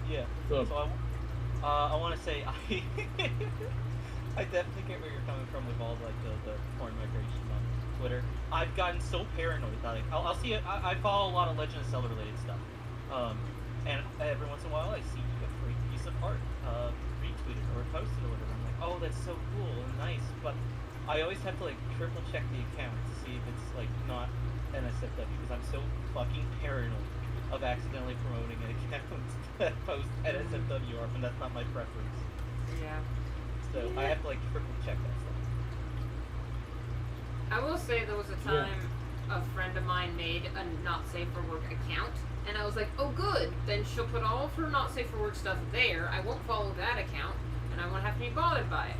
yeah. So- So I want to say I definitely get where you're coming from with all like the porn migration on Twitter, I've gotten so paranoid that like, I'll see it. I follow a lot of Legend of Zelda related stuff, and every once in a while I see a great piece of art retweeted or posted or whatever. I'm like, oh, that's so cool and nice, but I always have to like triple check the account to see if it's like not NSFW because I'm so fucking paranoid of accidentally promoting an account that posts NSFW art when that's not my preference. Yeah. So I have to like triple check that stuff. I will say there was a time a friend of mine made a not safe for work account, and I was like, oh good, then she'll put all of her not safe for work stuff there. I won't follow that account, and I won't have to be bothered by it.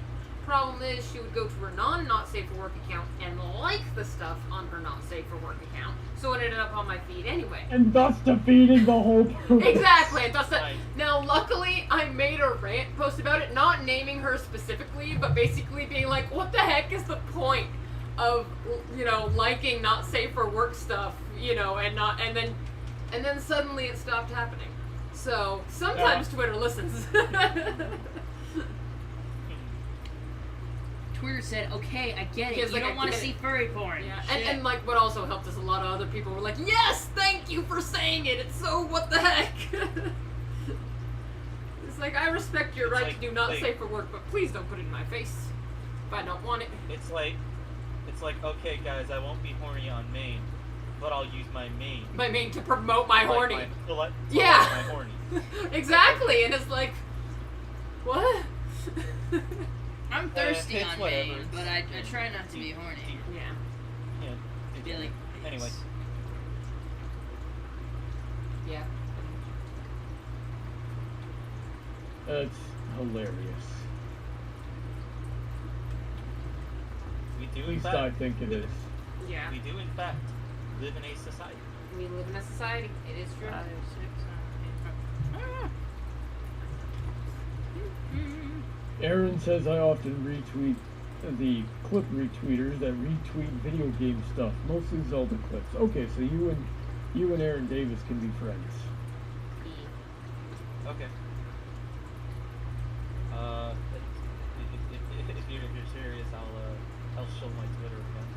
Problem is, she would go to her not safe for work account and like the stuff on her not safe for work account, so it ended up on my feed anyway. And thus defeating the whole purpose. Exactly, and that's that. Right. Now, luckily, I made a rant post about it, not naming her specifically, but basically being like, what the heck is the point of, you know, liking not safe for work stuff, you know, and then suddenly it stopped happening. So sometimes Twitter listens. Twitter said, okay, I get it. Yes, You like, don't I want to get see it. furry porn. Yeah, Shit. and like what also helped is a lot of other people were like, yes, thank you for saying it. It's so what the heck. It's like I respect your It's right like- to do not like- safe for work, but please don't put it in my face if I don't want it. It's like, okay, guys, I won't be horny on main, but I'll use my main. My main to promote my horny. Yeah. Yeah. My horny. Exactly, and it's like, what? I'm thirsty it's on whatever. main, but I try not to be horny. Yeah. Yeah. I'd be like, Anyway. Yeah. That's hilarious. We do At in least fact. I think it is. Yeah. We do in fact live in a society. We live in a society. It is true. 5, 6, 7, 8. Ah. Aaron says I often retweet the clip retweeters that retweet video game stuff, mostly Zelda clips. Okay, so you and Aaron Davis can be friends. Okay. If you're serious, I'll show my Twitter account.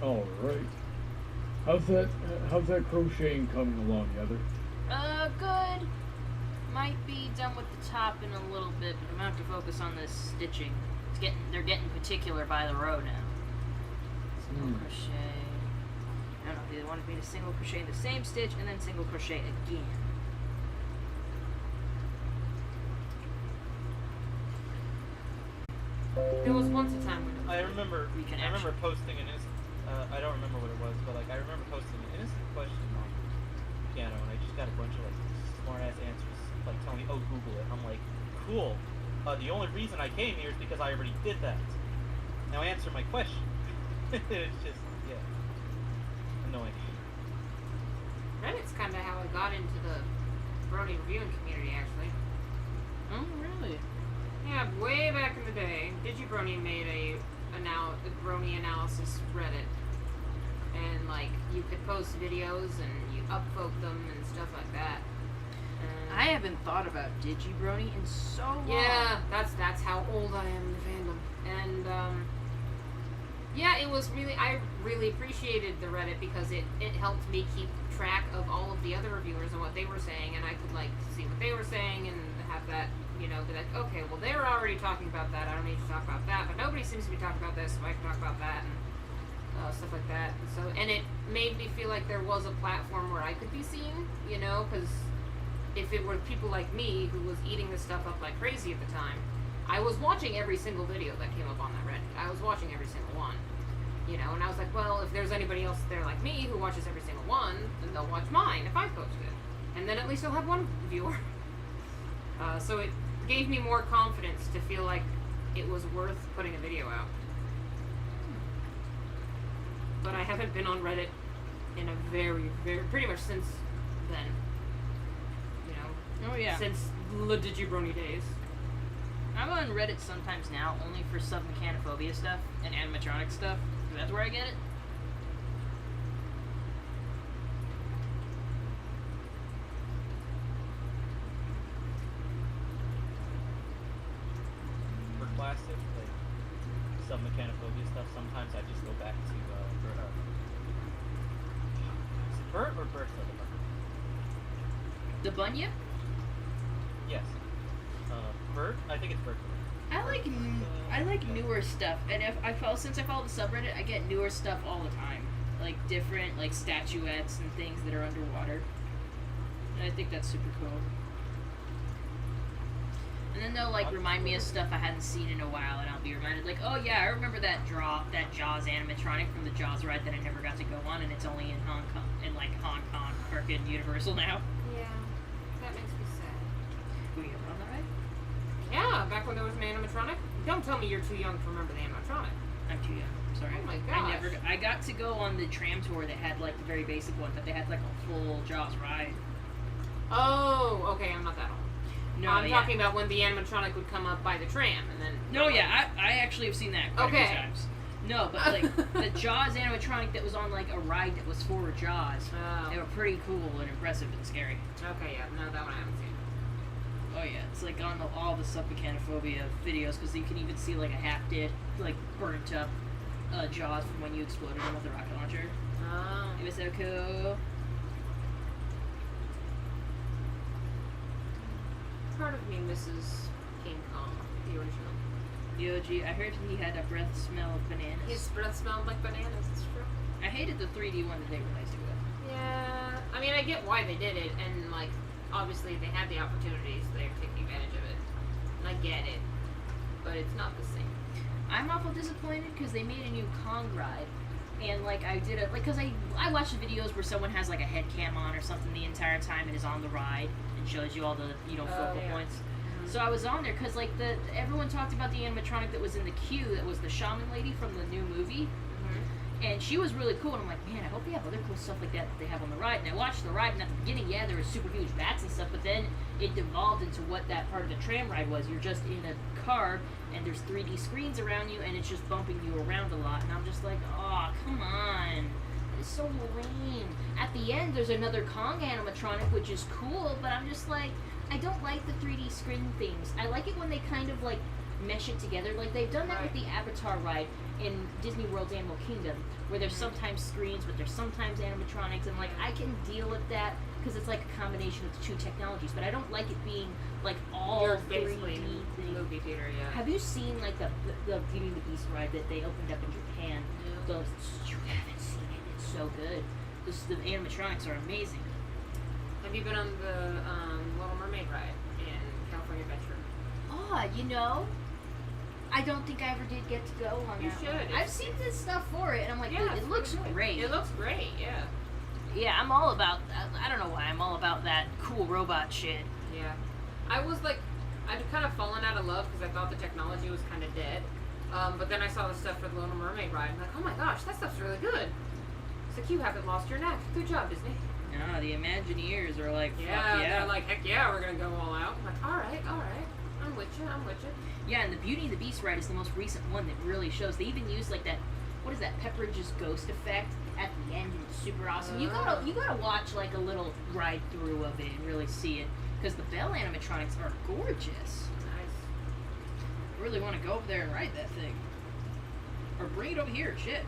All right. How's that crocheting coming along, Heather? Good. Might be done with the top in a little bit, but I'm gonna have to focus on this stitching. They're getting particular by the row now. Single crochet. I don't know if they wanted me to single crochet the same stitch and then single crochet again. There was once a time when I remember Reconnection. posting an I don't remember what it was, but like I remember posting an innocent question on piano, and I just got a bunch of like smart ass answers, like telling me, "Oh, Google it." I'm like, "Cool." The only reason I came here is because I already did that. Now answer my question. It's just annoying. Reddit's kind of how I got into the Brony reviewing community, actually. Oh, really? Yeah, way back in the day, DigiBrony made a Brony analysis Reddit, and like you could post videos and you upvote them and stuff like that. And I haven't thought about DigiBrony in so long. yeah, that's how old I am in the fandom, and yeah, it was really I really appreciated the Reddit because it helped me keep track of all of the other reviewers and what they were saying, and I could like see what they were saying and have that. You know, be like, okay, well, they're already talking about that. I don't need to talk about that. But nobody seems to be talking about this, so I can talk about that and stuff like that. And it made me feel like there was a platform where I could be seen, you know, because if it were people like me who was eating this stuff up like crazy at the time, I was watching every single video that came up on that Reddit. I was watching every single one, you know, and I was like, well, if there's anybody else there like me who watches every single one, then they'll watch mine if I post it. And then at least I'll have one viewer. So it gave me more confidence to feel like it was worth putting a video out. But I haven't been on Reddit in a very, pretty much since then. You know, Oh, yeah. since the DigiBrony days. I'm on Reddit sometimes now, only for submechanophobia stuff and animatronic stuff. That's where I get it. some mechanophobia stuff, sometimes I just go back to is it Bert or Bertha the Bucket? The Bunya? Yes. Bert? I think it's Bert. I like newer stuff, and since I follow the subreddit, I get newer stuff all the time, like different like statuettes and things that are underwater, and I think that's super cool. And then they'll like remind me of stuff I hadn't seen in a while, and I'll be reminded like, oh yeah, I remember that Jaws animatronic from the Jaws ride that I never got to go on, and it's only in Hong Kong, freaking Universal now. Yeah, that makes me sad. Were you ever on that ride? Yeah, back when there was an animatronic. Don't tell me you're too young to remember the animatronic. I'm too young. Sorry. Oh my gosh. I got to go on the tram tour that had like the very basic one, but they had like a full Jaws ride. Oh, okay, I'm not that old. No, I'm yeah. talking about when the animatronic would come up by the tram and then. No, yeah, I actually have seen that quite a few times. No, but like the Jaws animatronic that was on like a ride that was for Jaws, they were pretty cool and impressive and scary. Okay, yeah, no, that one I haven't seen. Oh yeah, it's like on all the submechanophobia videos because you can even see like a half-dead, like burnt up Jaws from when you exploded him with a rocket launcher. Oh. It was so cool. Part of me misses King Kong, the original. The OG, I heard he had a breath smell of bananas. His breath smelled like bananas, it's true. I hated the 3D one that they released it with. Yeah, I mean, I get why they did it, and like, obviously they had the opportunities, they're taking advantage of it. And I get it, but it's not the same. I'm awful disappointed because they made a new Kong ride, and like I did it like because I watched the videos where someone has like a head cam on or something the entire time and is on the ride and shows you all the focal points. Mm-hmm. So I was on there because like everyone talked about the animatronic that was in the queue that was the shaman lady from the new movie. And she was really cool, and I'm like, man, I hope they have other cool stuff like that they have on the ride. And I watched the ride, and at the beginning, yeah, there were super huge bats and stuff, but then it devolved into what that part of the tram ride was. You're just in a car, and there's 3D screens around you, and it's just bumping you around a lot. And I'm just like, oh, come on. It's so lame. At the end, there's another Kong animatronic, which is cool, but I'm just like, I don't like the 3D screen things. I like it when they kind of, like, mesh it together. Like, they've done that with the Avatar ride in Disney World's Animal Kingdom, where there's sometimes screens, but there's sometimes animatronics, and like I can deal with that because it's like a combination of the two technologies. But I don't like it being like all You're 3D basically things. movie theater, yeah. Have you seen like the Beauty and the Beast ride that they opened up in Japan? Yeah. You haven't seen it. It's so good. The animatronics are amazing. Have you been on the Little Mermaid ride in California Adventure? Oh, I don't think I ever did get to go on You that should. one. I've seen this stuff for it, and I'm like, Yeah, dude, it's it looks really good. great. It looks great, yeah. Yeah, I'm all about. I don't know why. I'm all about that cool robot shit. Yeah. I'd kind of fallen out of love because I thought the technology was kind of dead. But then I saw the stuff for the Little Mermaid ride. I'm like, oh my gosh, that stuff's really good. It's like, you haven't lost your neck. Good job, Disney. No, the Imagineers are like, fuck Yeah, yeah. they're like, heck yeah, we're going to go all out. I'm like, all right. I'm with you. Yeah, and the Beauty and the Beast ride is the most recent one that really shows. They even use like that, what is that, Pepperidge's ghost effect at the end, and it's super awesome. You gotta watch like a little ride through of it and really see it, because the Belle animatronics are gorgeous. Nice. I really want to go over there and ride that thing, or bring it over here. Shit.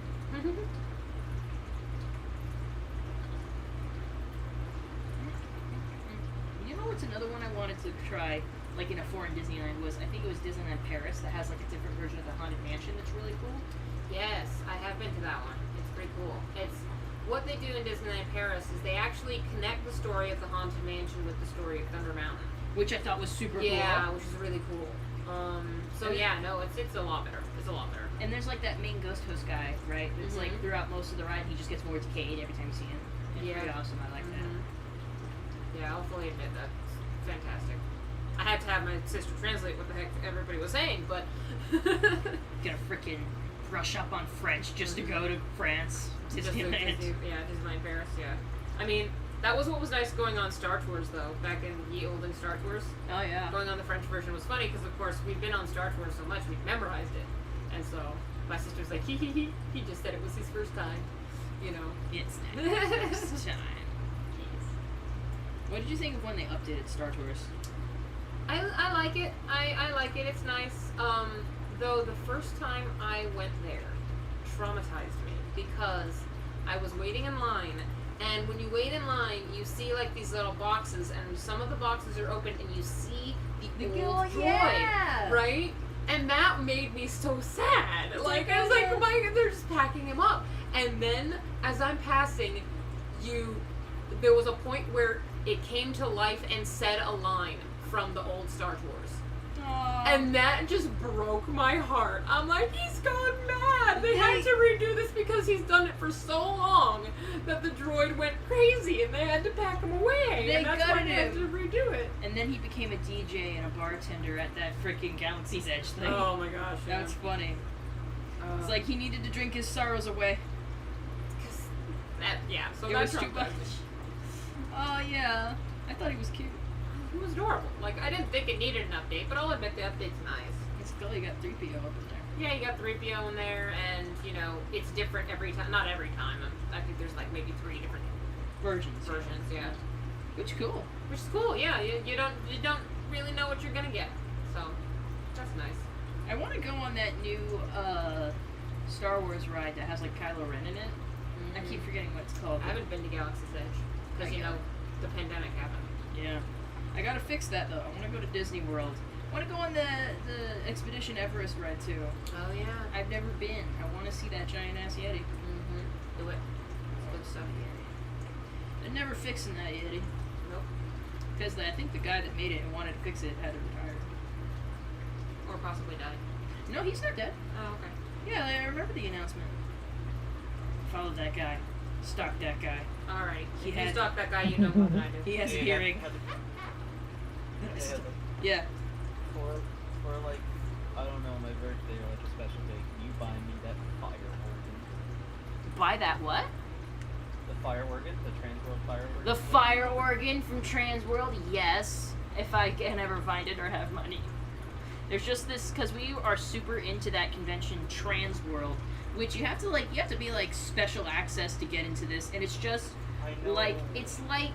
You know what's another one I wanted to try? Like in a foreign Disneyland was, I think it was Disneyland Paris that has like a different version of the Haunted Mansion that's really cool. Yes, I have been to that one. It's pretty cool. It's what they do in Disneyland Paris is they actually connect the story of the Haunted Mansion with the story of Thunder Mountain. Which I thought was super Yeah, cool. which is really cool. It's a lot better. It's a lot better. And there's like that main ghost host guy, right? It's like throughout most of the ride he just gets more decayed every time you see him. It's pretty awesome. I like that. Yeah, I'll fully admit that. It's fantastic. I had to have my sister translate what the heck everybody was saying, but Gotta freaking brush up on French just to go to France. Disneyland. Disneyland Paris, yeah. I mean, that was what was nice going on Star Tours, though, back in ye olden Star Tours. Oh yeah. Going on the French version was funny because, of course, we've been on Star Tours so much, we've memorized it. And so my sister's like, he just said it was his first time, you know. It's not his first time. What did you think of when they updated Star Tours? I like it. I like it. It's nice. though the first time I went there traumatized me because I was waiting in line, and when you wait in line, you see like these little boxes, and some of the boxes are open, and you see the old droid, yeah. right? And that made me so sad. Like I was like, oh my God, they're just packing him up. And then as I'm passing, there was a point where it came to life and said a line from the old Star Wars. Aww. And that just broke my heart. I'm like, he's gone mad. They had to redo this because he's done it for so long that the droid went crazy and they had to pack him away. They and that's why gutted they had him. to redo it. And then he became a DJ and a bartender at that freaking Galaxy's Edge thing. Oh my gosh. Yeah. That's funny. It's like he needed to drink his sorrows away. So It that's was too much. Oh yeah, I thought he was cute. It was adorable. Like, I didn't think it needed an update, but I'll admit the update's nice. It's cool you got 3PO up in there. Yeah, you got 3PO in there, and, you know, it's different every time. Not every time. I think there's, like, maybe 3 different Versions, yeah. Which is cool. Which is cool, yeah. You don't really know what you're gonna get. So, that's nice. I want to go on that new Star Wars ride that has like Kylo Ren in it. I keep forgetting what it's called. I haven't been to Galaxy's Edge, because, you know, the pandemic happened. Yeah. I gotta fix that though. I want to go to Disney World. I want to go on the Expedition Everest ride too. Oh, yeah. I've never been. I want to see that giant ass Yeti. Do it. It's good stuff. They're never fixing that Yeti. Nope. Because I think the guy that made it and wanted to fix it had to retire. Or possibly died. No, he's not dead. Oh, okay. Yeah, I remember the announcement. Followed that guy. Stalked that guy. Alright. He If you had- stalk that guy, you know more than I do. He has a Yeah, hearing. Yeah. For like, I don't know, my birthday or like a special day, can you buy me that fire organ? Buy that what? The fire organ? The Transworld fire organ? The fire organ from Transworld? Yes. If I can ever find it or have money. There's just this, because we are super into that convention, Transworld, which you have to be like special access to get into this, and it's just I know. like, it's like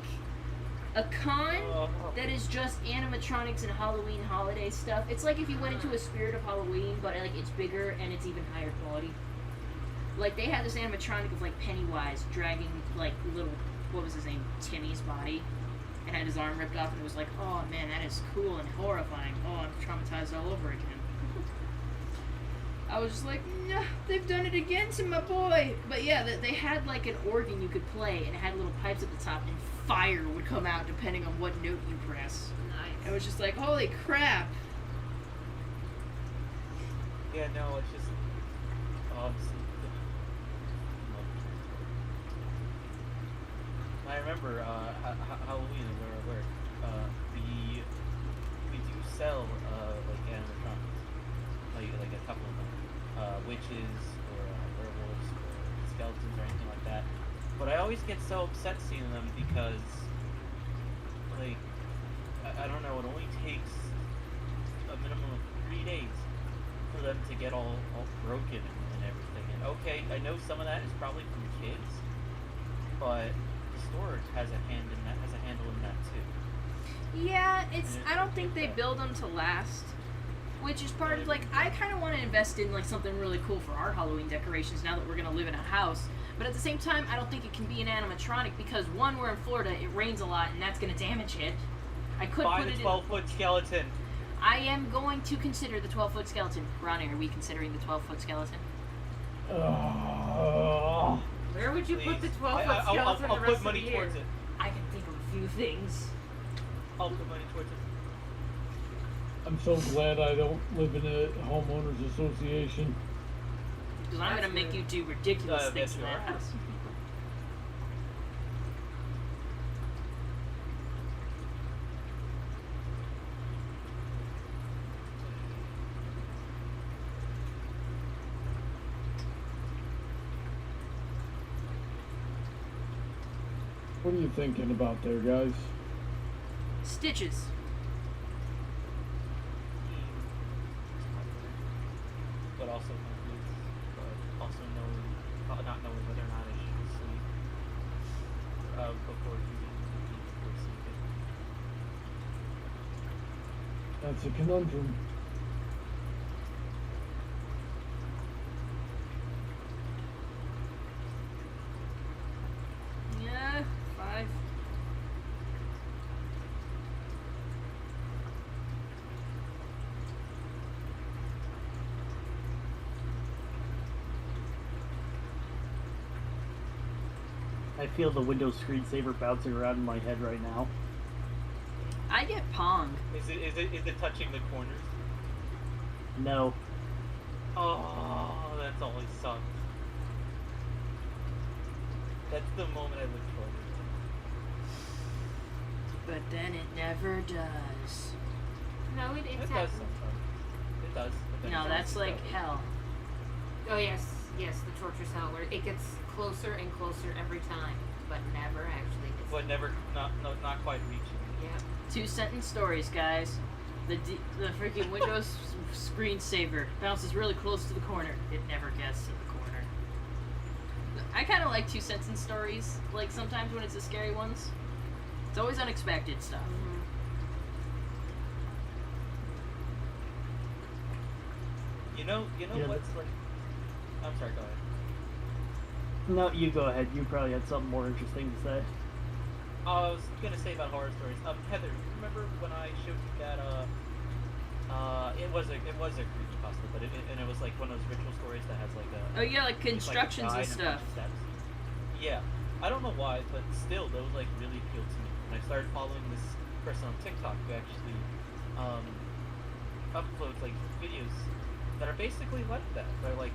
a con Oh. that is just animatronics and Halloween holiday stuff. It's like if you went into a Spirit of Halloween, but like it's bigger and it's even higher quality. Like they had this animatronic of like Pennywise dragging like little, what was his name, Timmy's body, and had his arm ripped off, and it was like, oh man, that is cool and horrifying. Oh, I'm traumatized all over again. I was just like, no, they've done it again to my boy. But yeah, they had like an organ you could play, and it had little pipes at the top, and fire would come out depending on what note you press. Nice. It was just like, holy crap. Yeah, no, it's just. I remember Halloween where I work. We do sell like animatronics, like a couple of them, witches or werewolves or skeletons or anything like that. But I always get so upset seeing them because, like, I don't know. It only takes a minimum of 3 days for them to get all broken and everything. And okay, I know some of that is probably from kids, but the store has a handle in that too. Yeah, I don't think they build them to last. Which is part of, like, I kind of want to invest in, like, something really cool for our Halloween decorations now that we're going to live in a house. But at the same time, I don't think it can be an animatronic because, one, we're in Florida, it rains a lot, and that's going to damage it. I could Buy put the it 12-foot skeleton. I am going to consider the 12-foot skeleton. Ronnie, are we considering the 12-foot skeleton? Where would you put the 12-foot skeleton I'll the rest put of money the year? towards it. I can think of a few things. I'll put money towards it. I'm so glad I don't live in a homeowners association. Because I'm going to make you do ridiculous things in that house. What are you thinking about there, guys? Stitches. But also confused. But also not knowing whether or not I should sleep before eating before sleeping. That's a conundrum. I feel the Windows screensaver bouncing around in my head right now. I get Pong. Is it touching the corners? No. Oh, that's always sucks. That's the moment I look forward to. But then it never does. No, it It does happens. sometimes. It does. but then No, it that's does. like hell. Oh yes, the torture's hell, where it gets closer and closer every time, but never actually gets. But never, not quite reaching. Yeah. 2-sentence stories, guys. The freaking Windows screensaver bounces really close to the corner. It never gets to the corner. I kind of like 2-sentence stories. Like sometimes when it's the scary ones, it's always unexpected stuff. Mm-hmm. You know Yeah, what's like? I'm sorry. Go ahead. No, you go ahead. You probably had something more interesting to say. I was gonna say about horror stories. Heather, remember when I showed you that? It was a creepypasta, but it was like one of those ritual stories that has like a. Oh yeah, like it's like a constructions guide and a stuff. bunch of steps. Yeah, I don't know why, but still, those like really appealed to me. And I started following this person on TikTok who actually uploads like videos that are basically like that. They're like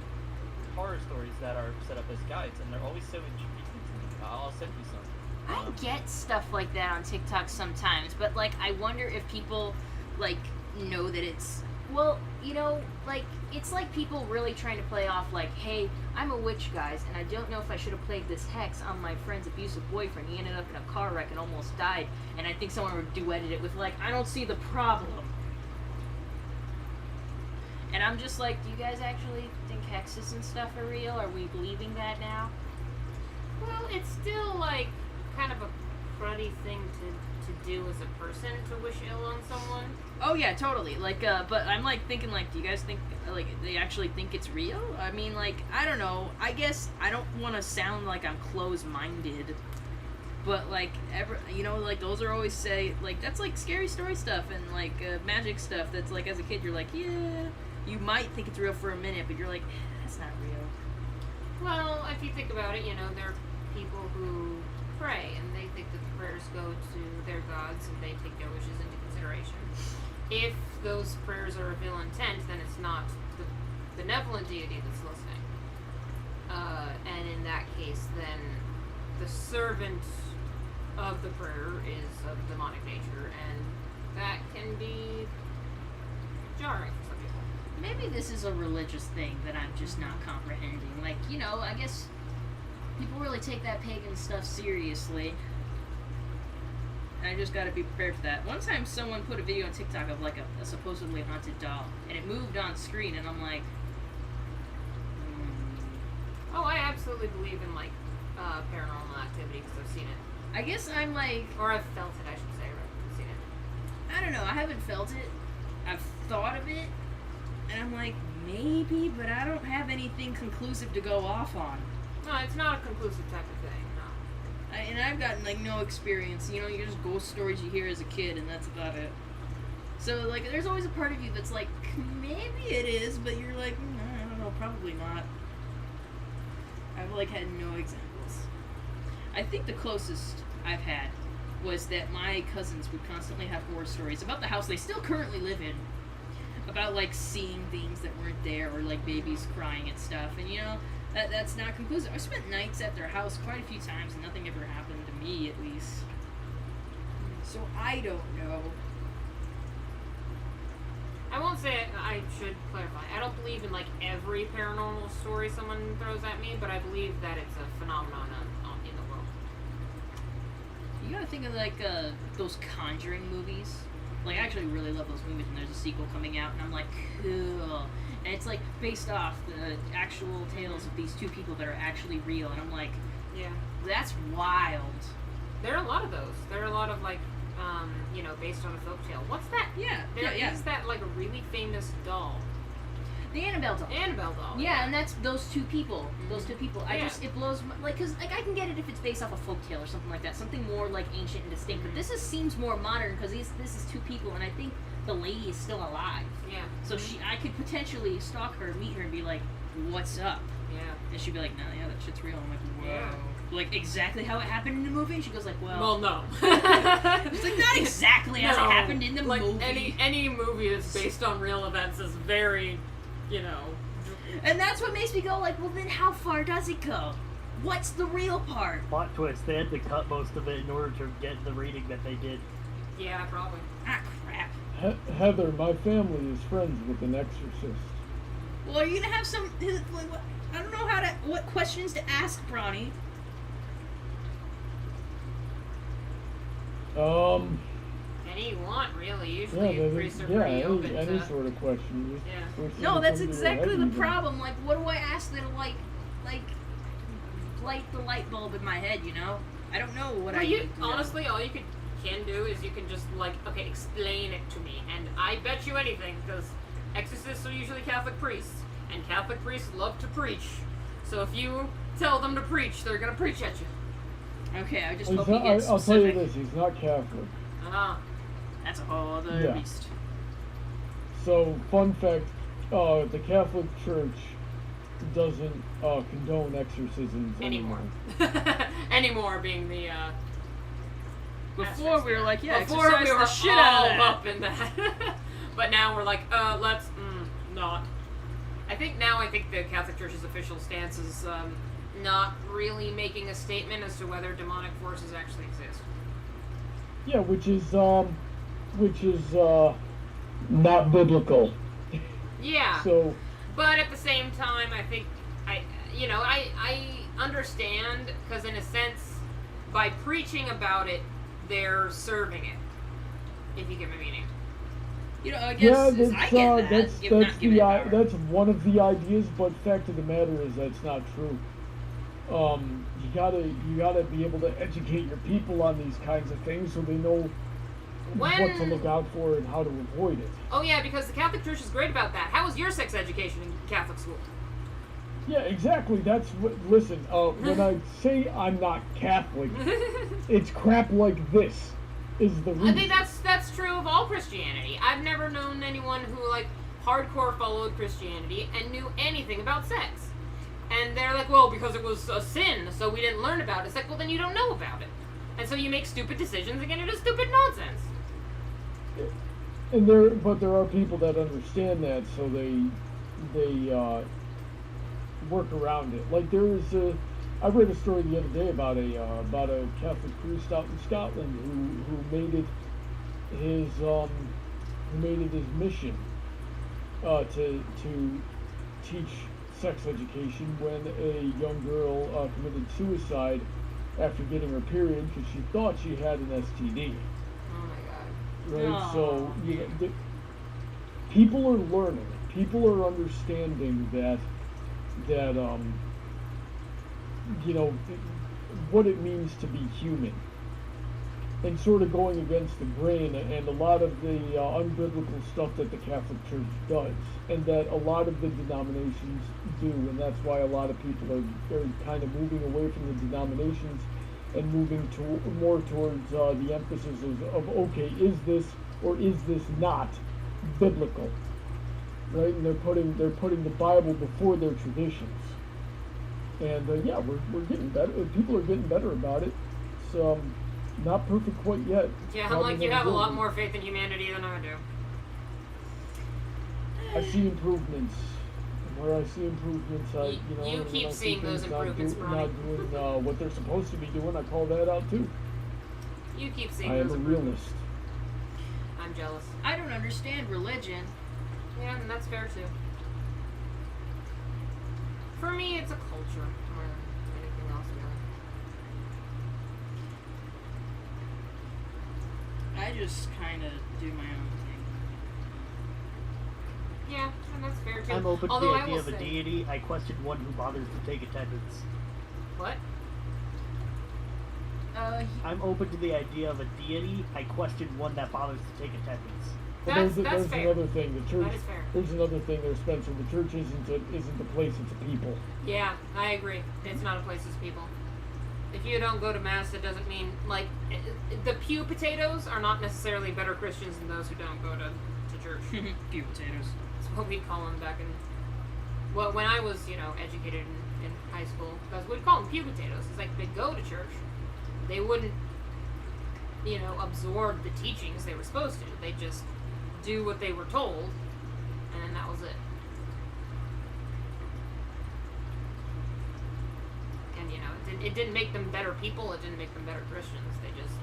horror stories that are set up as guides, and they're always so intriguing to me. I'll send you some. I get stuff like that on TikTok sometimes, but like I wonder if people like know that it's well, you know, like it's like people really trying to play off like, hey, I'm a witch, guys, and I don't know if I should have played this hex on my friend's abusive boyfriend. He ended up in a car wreck and almost died, and I think someone would duetted it with like, I don't see the problem. And I'm just like, do you guys actually think hexes and stuff are real? Are we believing that now? Well, it's still like kind of a cruddy thing to do as a person, to wish ill on someone. Oh yeah, totally. Like, but I'm like thinking, like, do you guys think like they actually think it's real? I mean, like, I don't know. I guess I don't want to sound like I'm closed-minded, but like, you know, like those are always say like that's like scary story stuff and like magic stuff. That's like as a kid you're like, yeah, you might think it's real for a minute, but you're like, that's not real. Well, if you think about it, you know, there are people who pray and they think that the prayers go to their gods and they take their wishes into consideration. If those prayers are of ill intent, then it's not the benevolent deity that's listening. And in that case, then the servant of the prayer is of demonic nature, and that can be jarring for some people. Maybe this is a religious thing that I'm just not comprehending. Like, you know, I guess people really take that pagan stuff seriously. And I just gotta be prepared for that. One time someone put a video on TikTok of like a supposedly haunted doll, and it moved on screen, and I'm like, Oh, I absolutely believe in like paranormal activity because I've seen it, I guess I'm like, or I've felt it, I should say, rather than seen it. I don't know, I haven't felt it. I've thought of it, and I'm like, maybe, but I don't have anything conclusive to go off on. No, it's not a conclusive type of thing. No. And I've gotten like no experience. You know, you're just ghost stories you hear as a kid, and that's about it. So like, there's always a part of you that's like, maybe it is, but you're like, I don't know, probably not. I've like had no examples. I think the closest I've had was that my cousins would constantly have horror stories about the house they still currently live in, about like seeing things that weren't there, or like babies crying and stuff, and you know, that's not conclusive. I spent nights at their house quite a few times and nothing ever happened to me, at least. So I don't know. I won't say I should clarify. I don't believe in like every paranormal story someone throws at me, but I believe that it's a phenomenon in the world. You gotta think of like those Conjuring movies. Like I actually really love those movies, and there's a sequel coming out, and I'm like, cool. And it's like based off the actual tales of these two people that are actually real, and I'm like, Yeah. that's wild. There are a lot of those. There are a lot of like, you know, based on a folktale. What's that? Yeah, There yeah. is that like a really famous doll, The Annabelle doll. Annabelle doll. Yeah, and that's those two people. Those two people. Yeah. It blows my, like, cause like I can get it if it's based off a folktale or something like that, something more like ancient and distinct. But this seems more modern because this is two people, and I think the lady is still alive. Yeah. So I could potentially stalk her, meet her, and be like, "What's up?" Yeah. And she'd be like, "No, yeah, that shit's real." I'm like, "Whoa." Yeah. like exactly how it happened in the movie? She goes like, Well, no. It's like not exactly as it No. happened in the like movie. any movie that's based on real events is very, And that's what makes me go like, well then how far does it go? What's the real part? Plot twist, they had to cut most of it in order to get the rating that they did. yeah, probably. Ah, crap. Heather, my family is friends with an exorcist. Well, are you gonna have some? I don't know what questions to ask, Bronny. Any you want, really. Usually, priests are pretty open any to. sort of question. Just Yeah. first thing No, that that's comes to your exactly head the even. problem. Like, what do I ask that'll like light the light bulb in my head? You know, I don't know what Well, I you need to know. honestly, all you can do is you can just okay, explain it to me, and I bet you anything because exorcists are usually Catholic priests, and Catholic priests love to preach. So if you tell them to preach, they're gonna preach at you. Okay, I just He's hope not, he gets I'll tell you specific. this, he's not Catholic. That's a whole other Yeah. beast. So, fun fact, the Catholic Church doesn't condone exorcisms Anymore. Anymore being the Before we were like, yeah, before we exercise were the shit all out of that. up in that. But now we're like, let's not. I think the Catholic Church's official stance is not really making a statement as to whether demonic forces actually exist. Yeah, which is not biblical. Yeah. So, But at the same time, I think I understand because in a sense, by preaching about it, they're serving it. If you get my meaning. You know, I yeah, guess that's I get that. that's Give- not giving it power. that's one of the ideas, but fact of the matter is that's not true. You gotta be able to educate your people on these kinds of things so they know what to look out for and how to avoid it. Oh yeah, because the Catholic Church is great about that. How was your sex education in Catholic school? Yeah, exactly. That's what. Listen, when I say I'm not Catholic, it's crap like this is the reason. I think that's true of all Christianity. I've never known anyone who hardcore followed Christianity and knew anything about sex. And they're like, well, because it was a sin, so we didn't learn about it. It's like, well, then you don't know about it. And so you make stupid decisions and get into stupid nonsense. And there are people that understand that, so they work around it. Like I read a story the other day about a Catholic priest out in Scotland who made it his mission to teach sex education when a young girl committed suicide after getting her period because she thought she had an STD. Oh my god. Right? Aw. So people are learning. People are understanding that what it means to be human, and sort of going against the grain and a lot of the unbiblical stuff that the Catholic Church does, and that a lot of the denominations do, and that's why a lot of people are kind of moving away from the denominations and moving more towards the emphasis of okay, is this or is this not biblical, right? And they're putting the Bible before their traditions, and yeah, we're getting better. People are getting better about it. It's not perfect quite yet. Yeah, I'm Probably like, you never have a will lot be. more faith in humanity than I do. I see improvements. And where I see improvements, You and keep when I see seeing those things not improvements, not Ronnie. doing what they're supposed to be doing, I call that out too. You keep seeing I am those a improvements. realist. I'm jealous. I don't understand religion. Yeah, and that's fair too. For me, it's a culture more than anything else, really. I just kind of do my own thing. Yeah, and that's fair too. I'm open to the Although I idea will of a say- deity. I question one who bothers to take attendance. What? I'm open to the idea of a deity. I question one that bothers to take attendance. But That's there's fair. another thing. The church. That is fair. There's another thing there, Spencer. The church isn't the place; it's a people. Yeah, I agree. It's not a place as people. If you don't go to mass, it doesn't mean the pew potatoes are not necessarily better Christians than those who don't go to church. Few potatoes. That's what we'd call them back in well, when I was, educated in high school, because we'd call them pew potatoes. It's like they'd go to church, they wouldn't, absorb the teachings they were supposed to. They'd just do what they were told, and that was it. And it didn't make them better people. It didn't make them better Christians. They just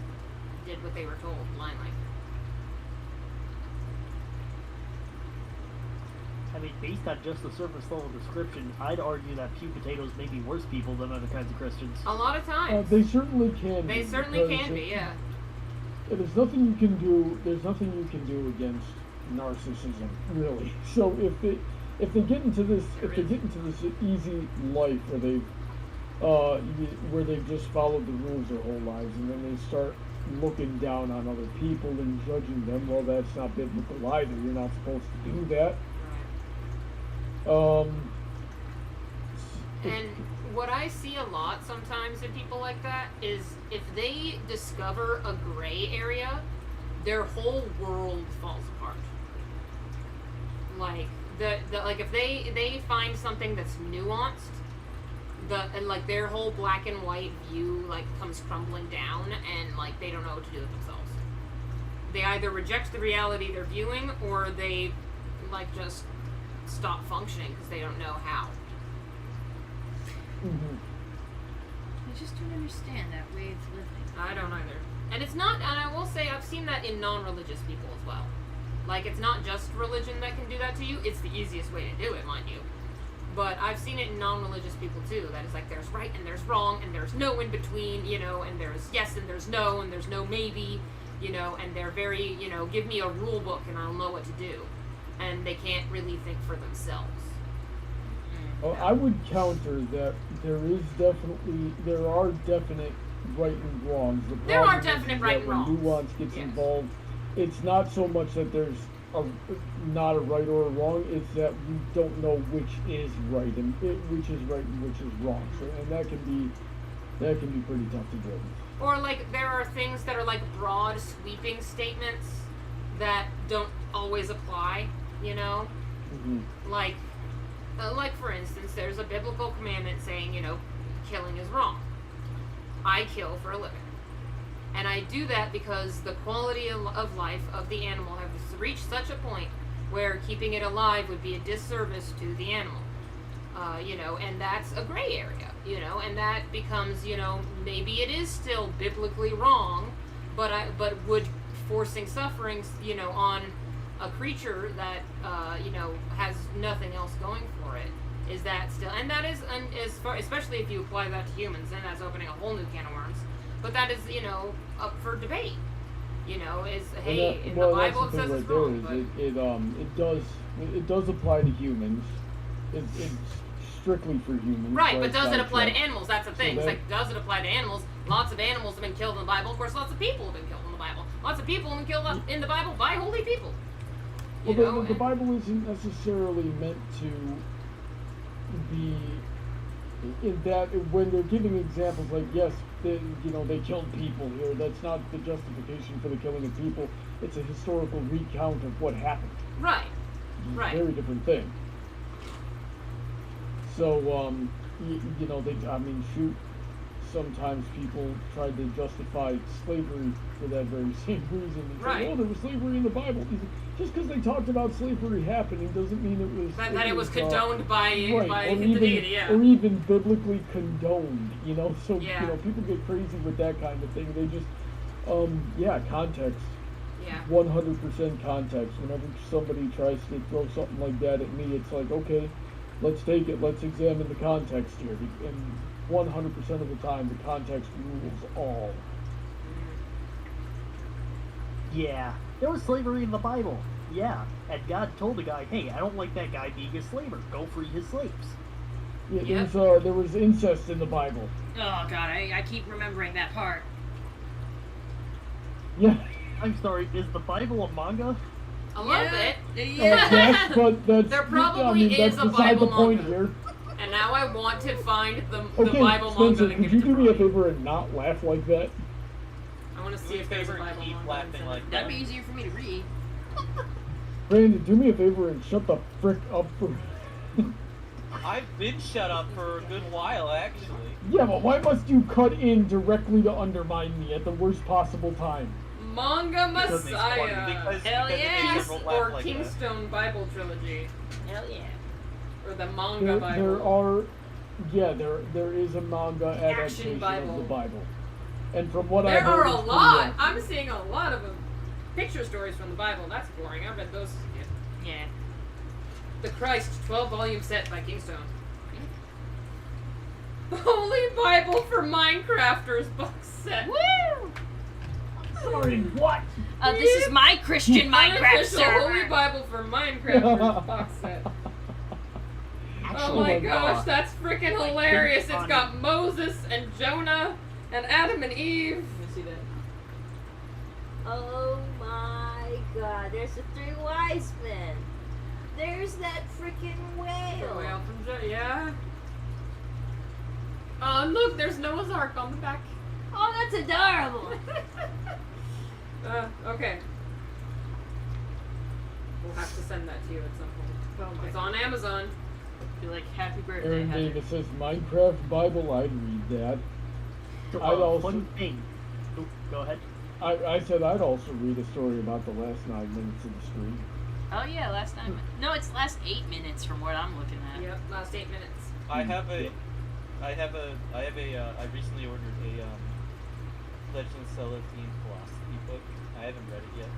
did what they were told blindly. I mean, based on just the surface level description, I'd argue that pew potatoes may be worse people than other kinds of Christians. A lot of times. They certainly can. They certainly can be, yeah. There's nothing you can do. There's nothing you can do against narcissism, really. So if they get into this easy life where they've just followed the rules their whole lives, and then they start looking down on other people and judging them, well, that's not biblical either. You're not supposed to do that. And what I see a lot sometimes in people like that is if they discover a gray area, their whole world falls apart. Like if they find something that's nuanced, and their whole black and white view comes crumbling down, and they don't know what to do with themselves. They either reject the reality they're viewing, or they just stop functioning because they don't know how. Mm-hmm. I just don't understand that way of living. I don't either. And it's not, and I will say I've seen that in non-religious people as well. It's not just religion that can do that to you. It's the easiest way to do it, mind you. But I've seen it in non-religious people too. That is there's right and there's wrong and there's no in between, and there's yes and there's no maybe, and they're very, give me a rule book and I'll know what to do. And they can't really think for themselves. Well, I would counter that there are definite right and wrongs. There are definite right and wrongs. When nuance gets involved, it's not so much that there's not a right or a wrong, it's that we don't know which is right and which is right and which is wrong. So, and that can be pretty tough to do. Or there are things that are broad sweeping statements that don't always apply, Mm-hmm. Like for instance, there's a biblical commandment saying, killing is wrong. I kill for a living. And I do that because the quality of life of the animal has reached such a point where keeping it alive would be a disservice to the animal. And that's a gray area, and that becomes, maybe it is still biblically wrong, but would forcing sufferings, on a creature that, has nothing else going for it. Is that still, and that is, especially if you apply that to humans, then that's opening a whole new can of worms. But that is, up for debate. In the Bible it says it's wrong. But it does apply to humans. It's strictly for humans. Right, but does it apply to animals? That's the thing. Does it apply to animals? Lots of animals have been killed in the Bible. Of course, lots of people have been killed in the Bible. Lots of people have been killed in the Bible by holy people. The Bible isn't necessarily meant to be in that when they're giving examples yes, they killed people here. That's not the justification for the killing of people. It's a historical recount of what happened. Right. It's right. a very different thing. So, shoot, sometimes people tried to justify slavery for that very same reason. They Right. say, there was slavery in the Bible. Just because they talked about slavery happening doesn't mean it was... That it was condoned by right, the deity, yeah. Or even biblically condoned, So, Yeah. People get crazy with that kind of thing. They just, context. Yeah. 100% context. Whenever somebody tries to throw something like that at me, it's okay, let's take it, let's examine the context here. And 100% of the time, the context rules all. Yeah, there was slavery in the Bible. Yeah, and God told the guy, hey, I don't like that guy being a slaver. Go free his slaves. Yeah, Yep. there was incest in the Bible. Oh god, I keep remembering that part. Yeah. I'm sorry, is the Bible a manga? A little bit. Yeah. Yes, but that's... There probably that's is a beside Bible the point manga. here. And now I want to find the Okay, Bible Spencer, manga and could give you it to do me a Brian. favor and not laugh like that? I want to see if there's a Bible Keep manga. laughing and like send it. That'd be easier for me to read. Brandon, do me a favor and shut the frick up for... I've been shut up for a good while, actually. Yeah, but why must you cut in directly to undermine me at the worst possible time? Manga Because it's funny. Messiah. Hell because it yeah. makes everyone laugh Or like Kingstone Bible Trilogy. Hell yeah. Or the manga There Bible. there is a manga adaptation Bible. of the Bible, and from what I There heard, are a it's pretty lot. awesome. I'm seeing a lot of picture stories from the Bible. That's boring. I read those as a kid. Yeah. The Christ 12-volume set by Kingstone. Holy Bible for Minecrafters box set. Woo! Sorry, what? This is my Christian Minecraft Unofficial Holy server. Bible for Minecrafters box set. Oh my gosh, that's freaking hilarious. It's got Moses and Jonah and Adam and Eve. Let me see that. Oh my god, there's the 3 wise men. There's that freaking whale. Whale from yeah. Oh, look, there's Noah's Ark on the back. Oh, that's adorable. Okay. We'll have to send that to you at some point. Oh It's on Amazon. Be like, happy birthday, Aaron Heather. Davis says Minecraft Bible. I'd read that. So, I'd also- fun thing. Oh, go ahead. I said I'd also read a story about the last 9 minutes of the stream. Oh yeah, last time. No, it's last 8 minutes from what I'm looking at. Yep, last 8 minutes. I recently ordered a Legend of Zelda themed philosophy book. I haven't read it yet,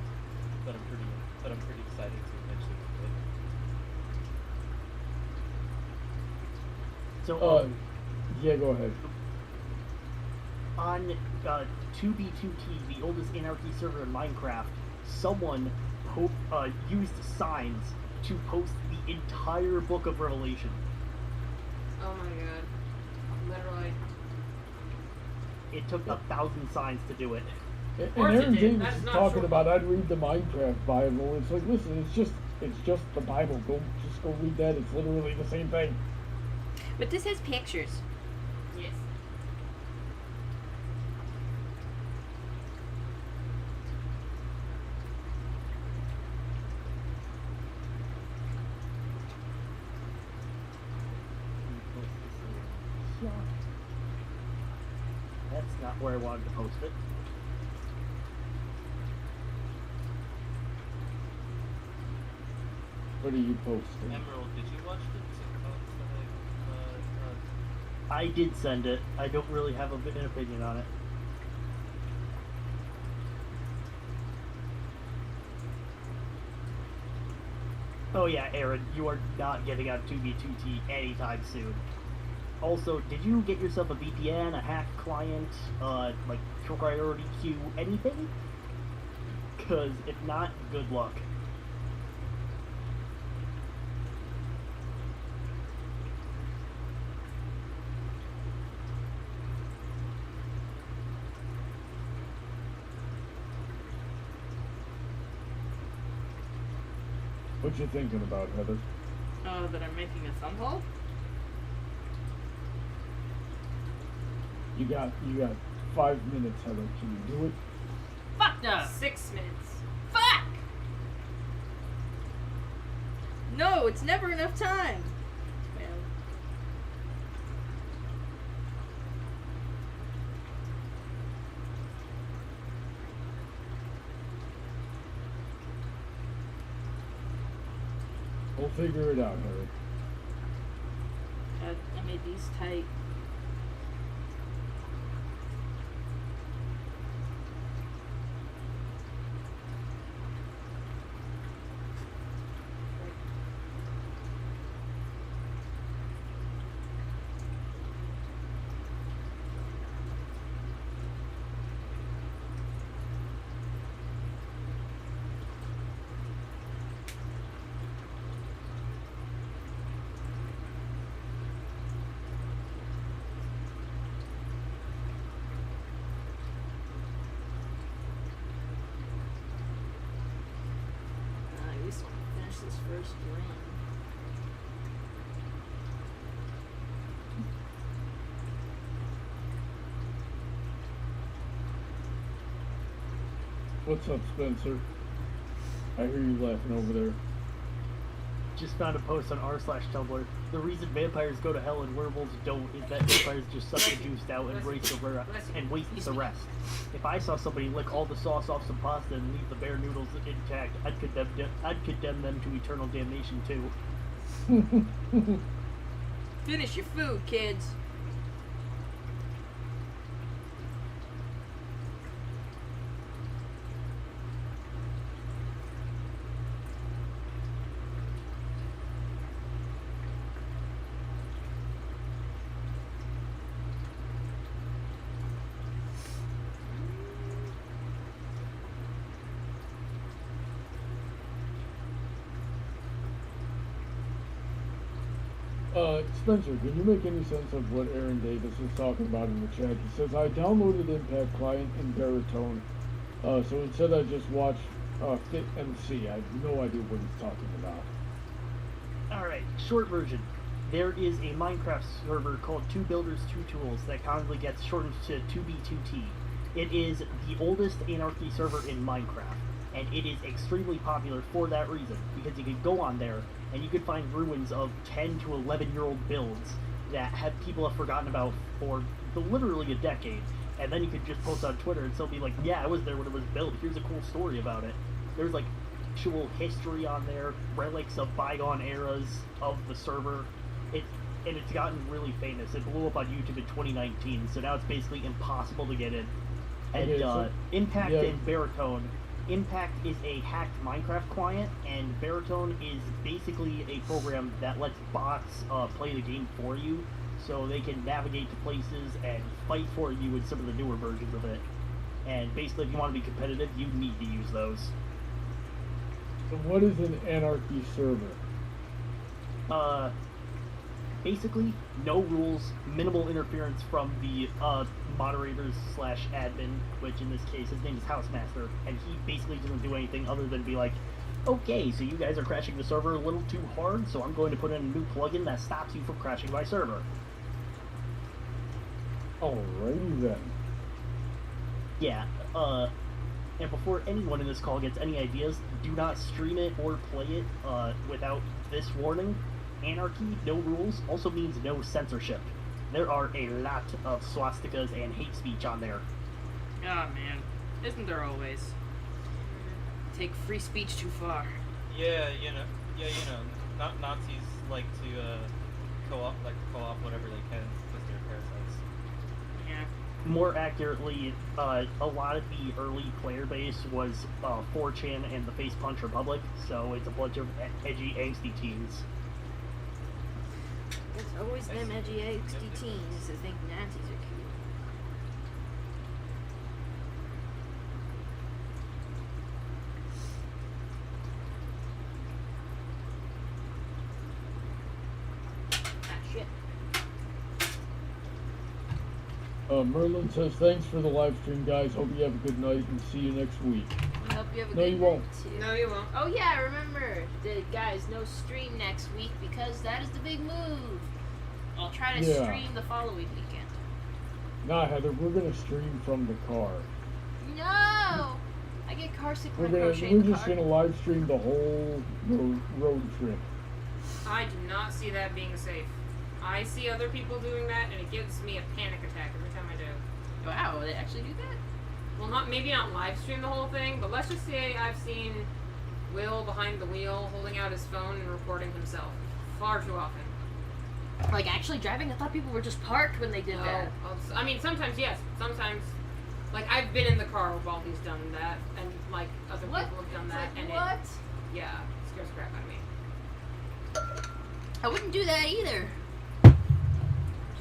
but I'm pretty excited to eventually read it. So, Yeah, go ahead. on 2B2T, the oldest anarchy server in Minecraft, someone used signs to post the entire Book of Revelation. Oh my god. Literally. It took 1,000 signs to do it. And course it Aaron did. Davis That's is not talking short. about I'd read the Minecraft Bible. It's like, listen, it's just the Bible. Just go read that. It's literally the same thing. But this has pictures. Yes. That's not where I wanted to post it. What are you posting? Emerald, did you watch the TikTok that I did send it. I don't really have an opinion on it. Oh yeah, Aaron, you are not getting on 2B2T anytime soon. Also, did you get yourself a VPN, a hack client, like priority queue, anything? Because if not, good luck. What you thinking about, Heather? Oh, that I'm making a thumb hole? You got 5 minutes, Heather. Can you do it? Fuck no. 6 minutes. Fuck! No, it's never enough time. Well, We'll figure it out, Heather. I made these tight. I just want to finish this first round. What's up, Spencer? I hear you laughing over there. just found a post on r/Tumblr. The reason vampires go to hell and werewolves don't is that vampires just suck the juice out and waste the rest. If I saw somebody lick all the sauce off some pasta and leave the bare noodles intact, I'd condemn them to eternal damnation too. Finish your food, kids. Spencer, can you make any sense of what Aaron Davis is talking about in the chat? He says, I downloaded Impact Client in baritone, so instead I just watched Fit MC. I have no idea what he's talking about. Alright, short version. There is a Minecraft server called 2Builders2Tools that commonly gets shortened to 2B2T. It is the oldest Anarchy server in Minecraft, and it is extremely popular for that reason, because you could go on there and you could find ruins of 10 to 11-year-old builds that people have forgotten about for literally a decade, and then you could just post on Twitter and somebody be like, yeah, I was there when it was built, here's a cool story about it. There's like actual history on there, relics of bygone eras of the server. It's gotten really famous. It blew up on YouTube in 2019, so now it's basically impossible to get in. And Impact and Baritone. Impact is a hacked Minecraft client, and Baritone is basically a program that lets bots play the game for you, so they can navigate to places and fight for you in some of the newer versions of it. And basically, if you want to be competitive, you need to use those. So what is an Anarchy server? Basically, no rules, minimal interference from the moderators / admin, which in this case, his name is Housemaster, and he basically doesn't do anything other than be like, okay, so you guys are crashing the server a little too hard, so I'm going to put in a new plugin that stops you from crashing my server. Alrighty then. Yeah, and before anyone in this call gets any ideas, do not stream it or play it without this warning. Anarchy, no rules, also means no censorship. There are a lot of swastikas and hate speech on there. Oh man, isn't there always? Take free speech too far. Yeah, Nazis like to co-op whatever they can because they're parasites. Yeah. More accurately, a lot of the early player base was 4chan and the Face Punch Republic, so it's a bunch of edgy, angsty teens. It's always them edgy, angsty teens that think Nazis are cute. Ah, shit. Merlin says, thanks for the live stream, guys. Hope you have a good night and see you next week. I hope you have a No, good you night won't. too. No, you won't. Oh yeah, remember, guys, no stream next week because that is the big move. I'll try to Yeah. stream the following weekend. Nah, Heather, we're gonna stream from the car. No! I get car sick when I crochet We're in the just car. gonna live stream the whole road trip. I do not see that being safe. I see other people doing that, and it gives me a panic attack every time I do. Wow, they actually do that? Well, maybe not live stream the whole thing, but let's just say I've seen Will behind the wheel holding out his phone and recording himself far too often. Like actually driving? I thought people were just parked when they did that. I mean, sometimes yes. Sometimes, like I've been in the car while he's done that, and like other What? people have done It's that, like, and what? it scares the crap out of me. I wouldn't do that either.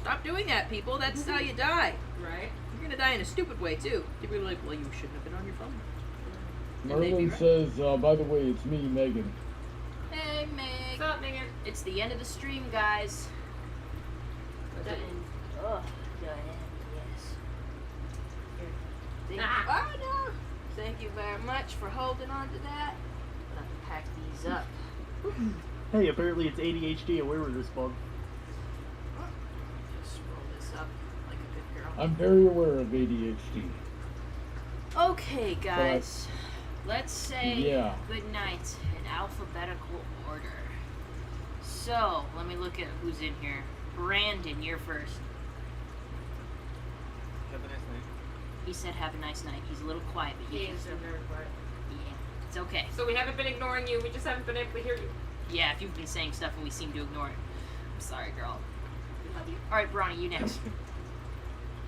Stop doing that, people. That's how you die. Right? You're gonna die in a stupid way too. People are like, well, you shouldn't have been on your phone. And they'd be Merlin right. says, by the way, it's me, Megan. Hey, Meg. What's up, Megan? It's the end of the stream, guys. The end. Oh, the end. Yes. Oh no! Thank you very much for holding on to that. I'm gonna have to pack these up. Hey, apparently it's ADHD aware of this bug. Just roll this up like a good girl. I'm very aware of ADHD. Okay, guys. Let's say Yeah. good night in alphabetical order. So, let me look at who's in here. Brandon, you're first. Have a nice night. He said have a nice night. He's a little quiet, but He he can is still... very quiet. Yeah, it's okay. So we haven't been ignoring you. We just haven't been able to hear you. Yeah, if you've been saying stuff and we seem to ignore it. I'm sorry, girl. We love you. Alright, Bronny, you next.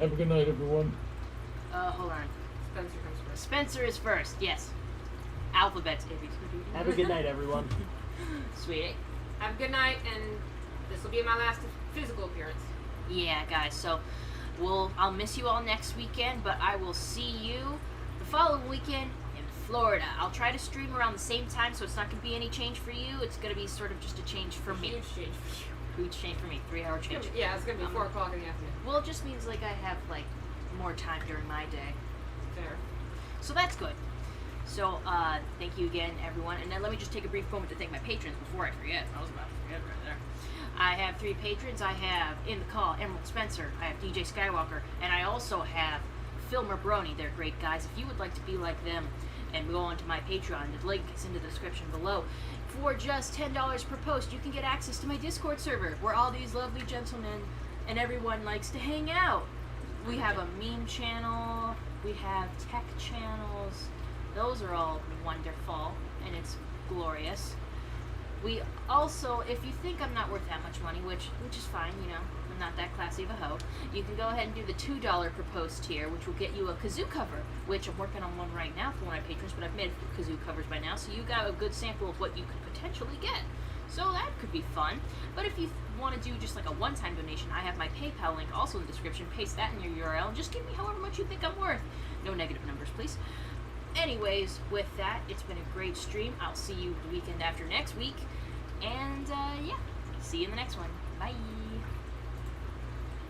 Have a good night, everyone. Hold on. Spencer comes first. Spencer is first, yes. Alphabets, baby. Have a good night, everyone. Sweetie. Have a good night, and this will be my last physical appearance. Yeah, guys, so I'll miss you all next weekend, but I will see you the following weekend in Florida. I'll try to stream around the same time, so it's not going to be any change for you. It's going to be sort of just a change for me. Huge change for you. Huge change for me. 3-hour change. Yeah, it's gonna be 4 o'clock in the afternoon. Well, it just means like I have like more time during my day. Fair. So that's good. So, thank you again, everyone. And then let me just take a brief moment to thank my patrons before I forget. I was about to forget right there. I have 3 patrons. I have In the Call, Emerald Spencer. I have DJ Skywalker. And I also have Phil Brony. They're great guys. If you would like to be like them and go onto my Patreon, the link is in the description below. For just $10 per post, you can get access to my Discord server, where all these lovely gentlemen and everyone likes to hang out. We have a meme channel. We have tech channels. Those are all wonderful, and it's glorious. We also, if you think I'm not worth that much money, which is fine, you know, I'm not that classy of a hoe, you can go ahead and do the $2 per post tier, which will get you a kazoo cover, which I'm working on one right now for one of my patrons, but I've made kazoo covers by now, so you got a good sample of what you could potentially get. So that could be fun. But if you want to do just like a one-time donation, I have my PayPal link also in the description. Paste that in your URL and just give me however much you think I'm worth. No negative numbers, please. Anyways, with that, it's been a great stream. I'll see you the weekend after next week. And, yeah, see you in the next one. Bye.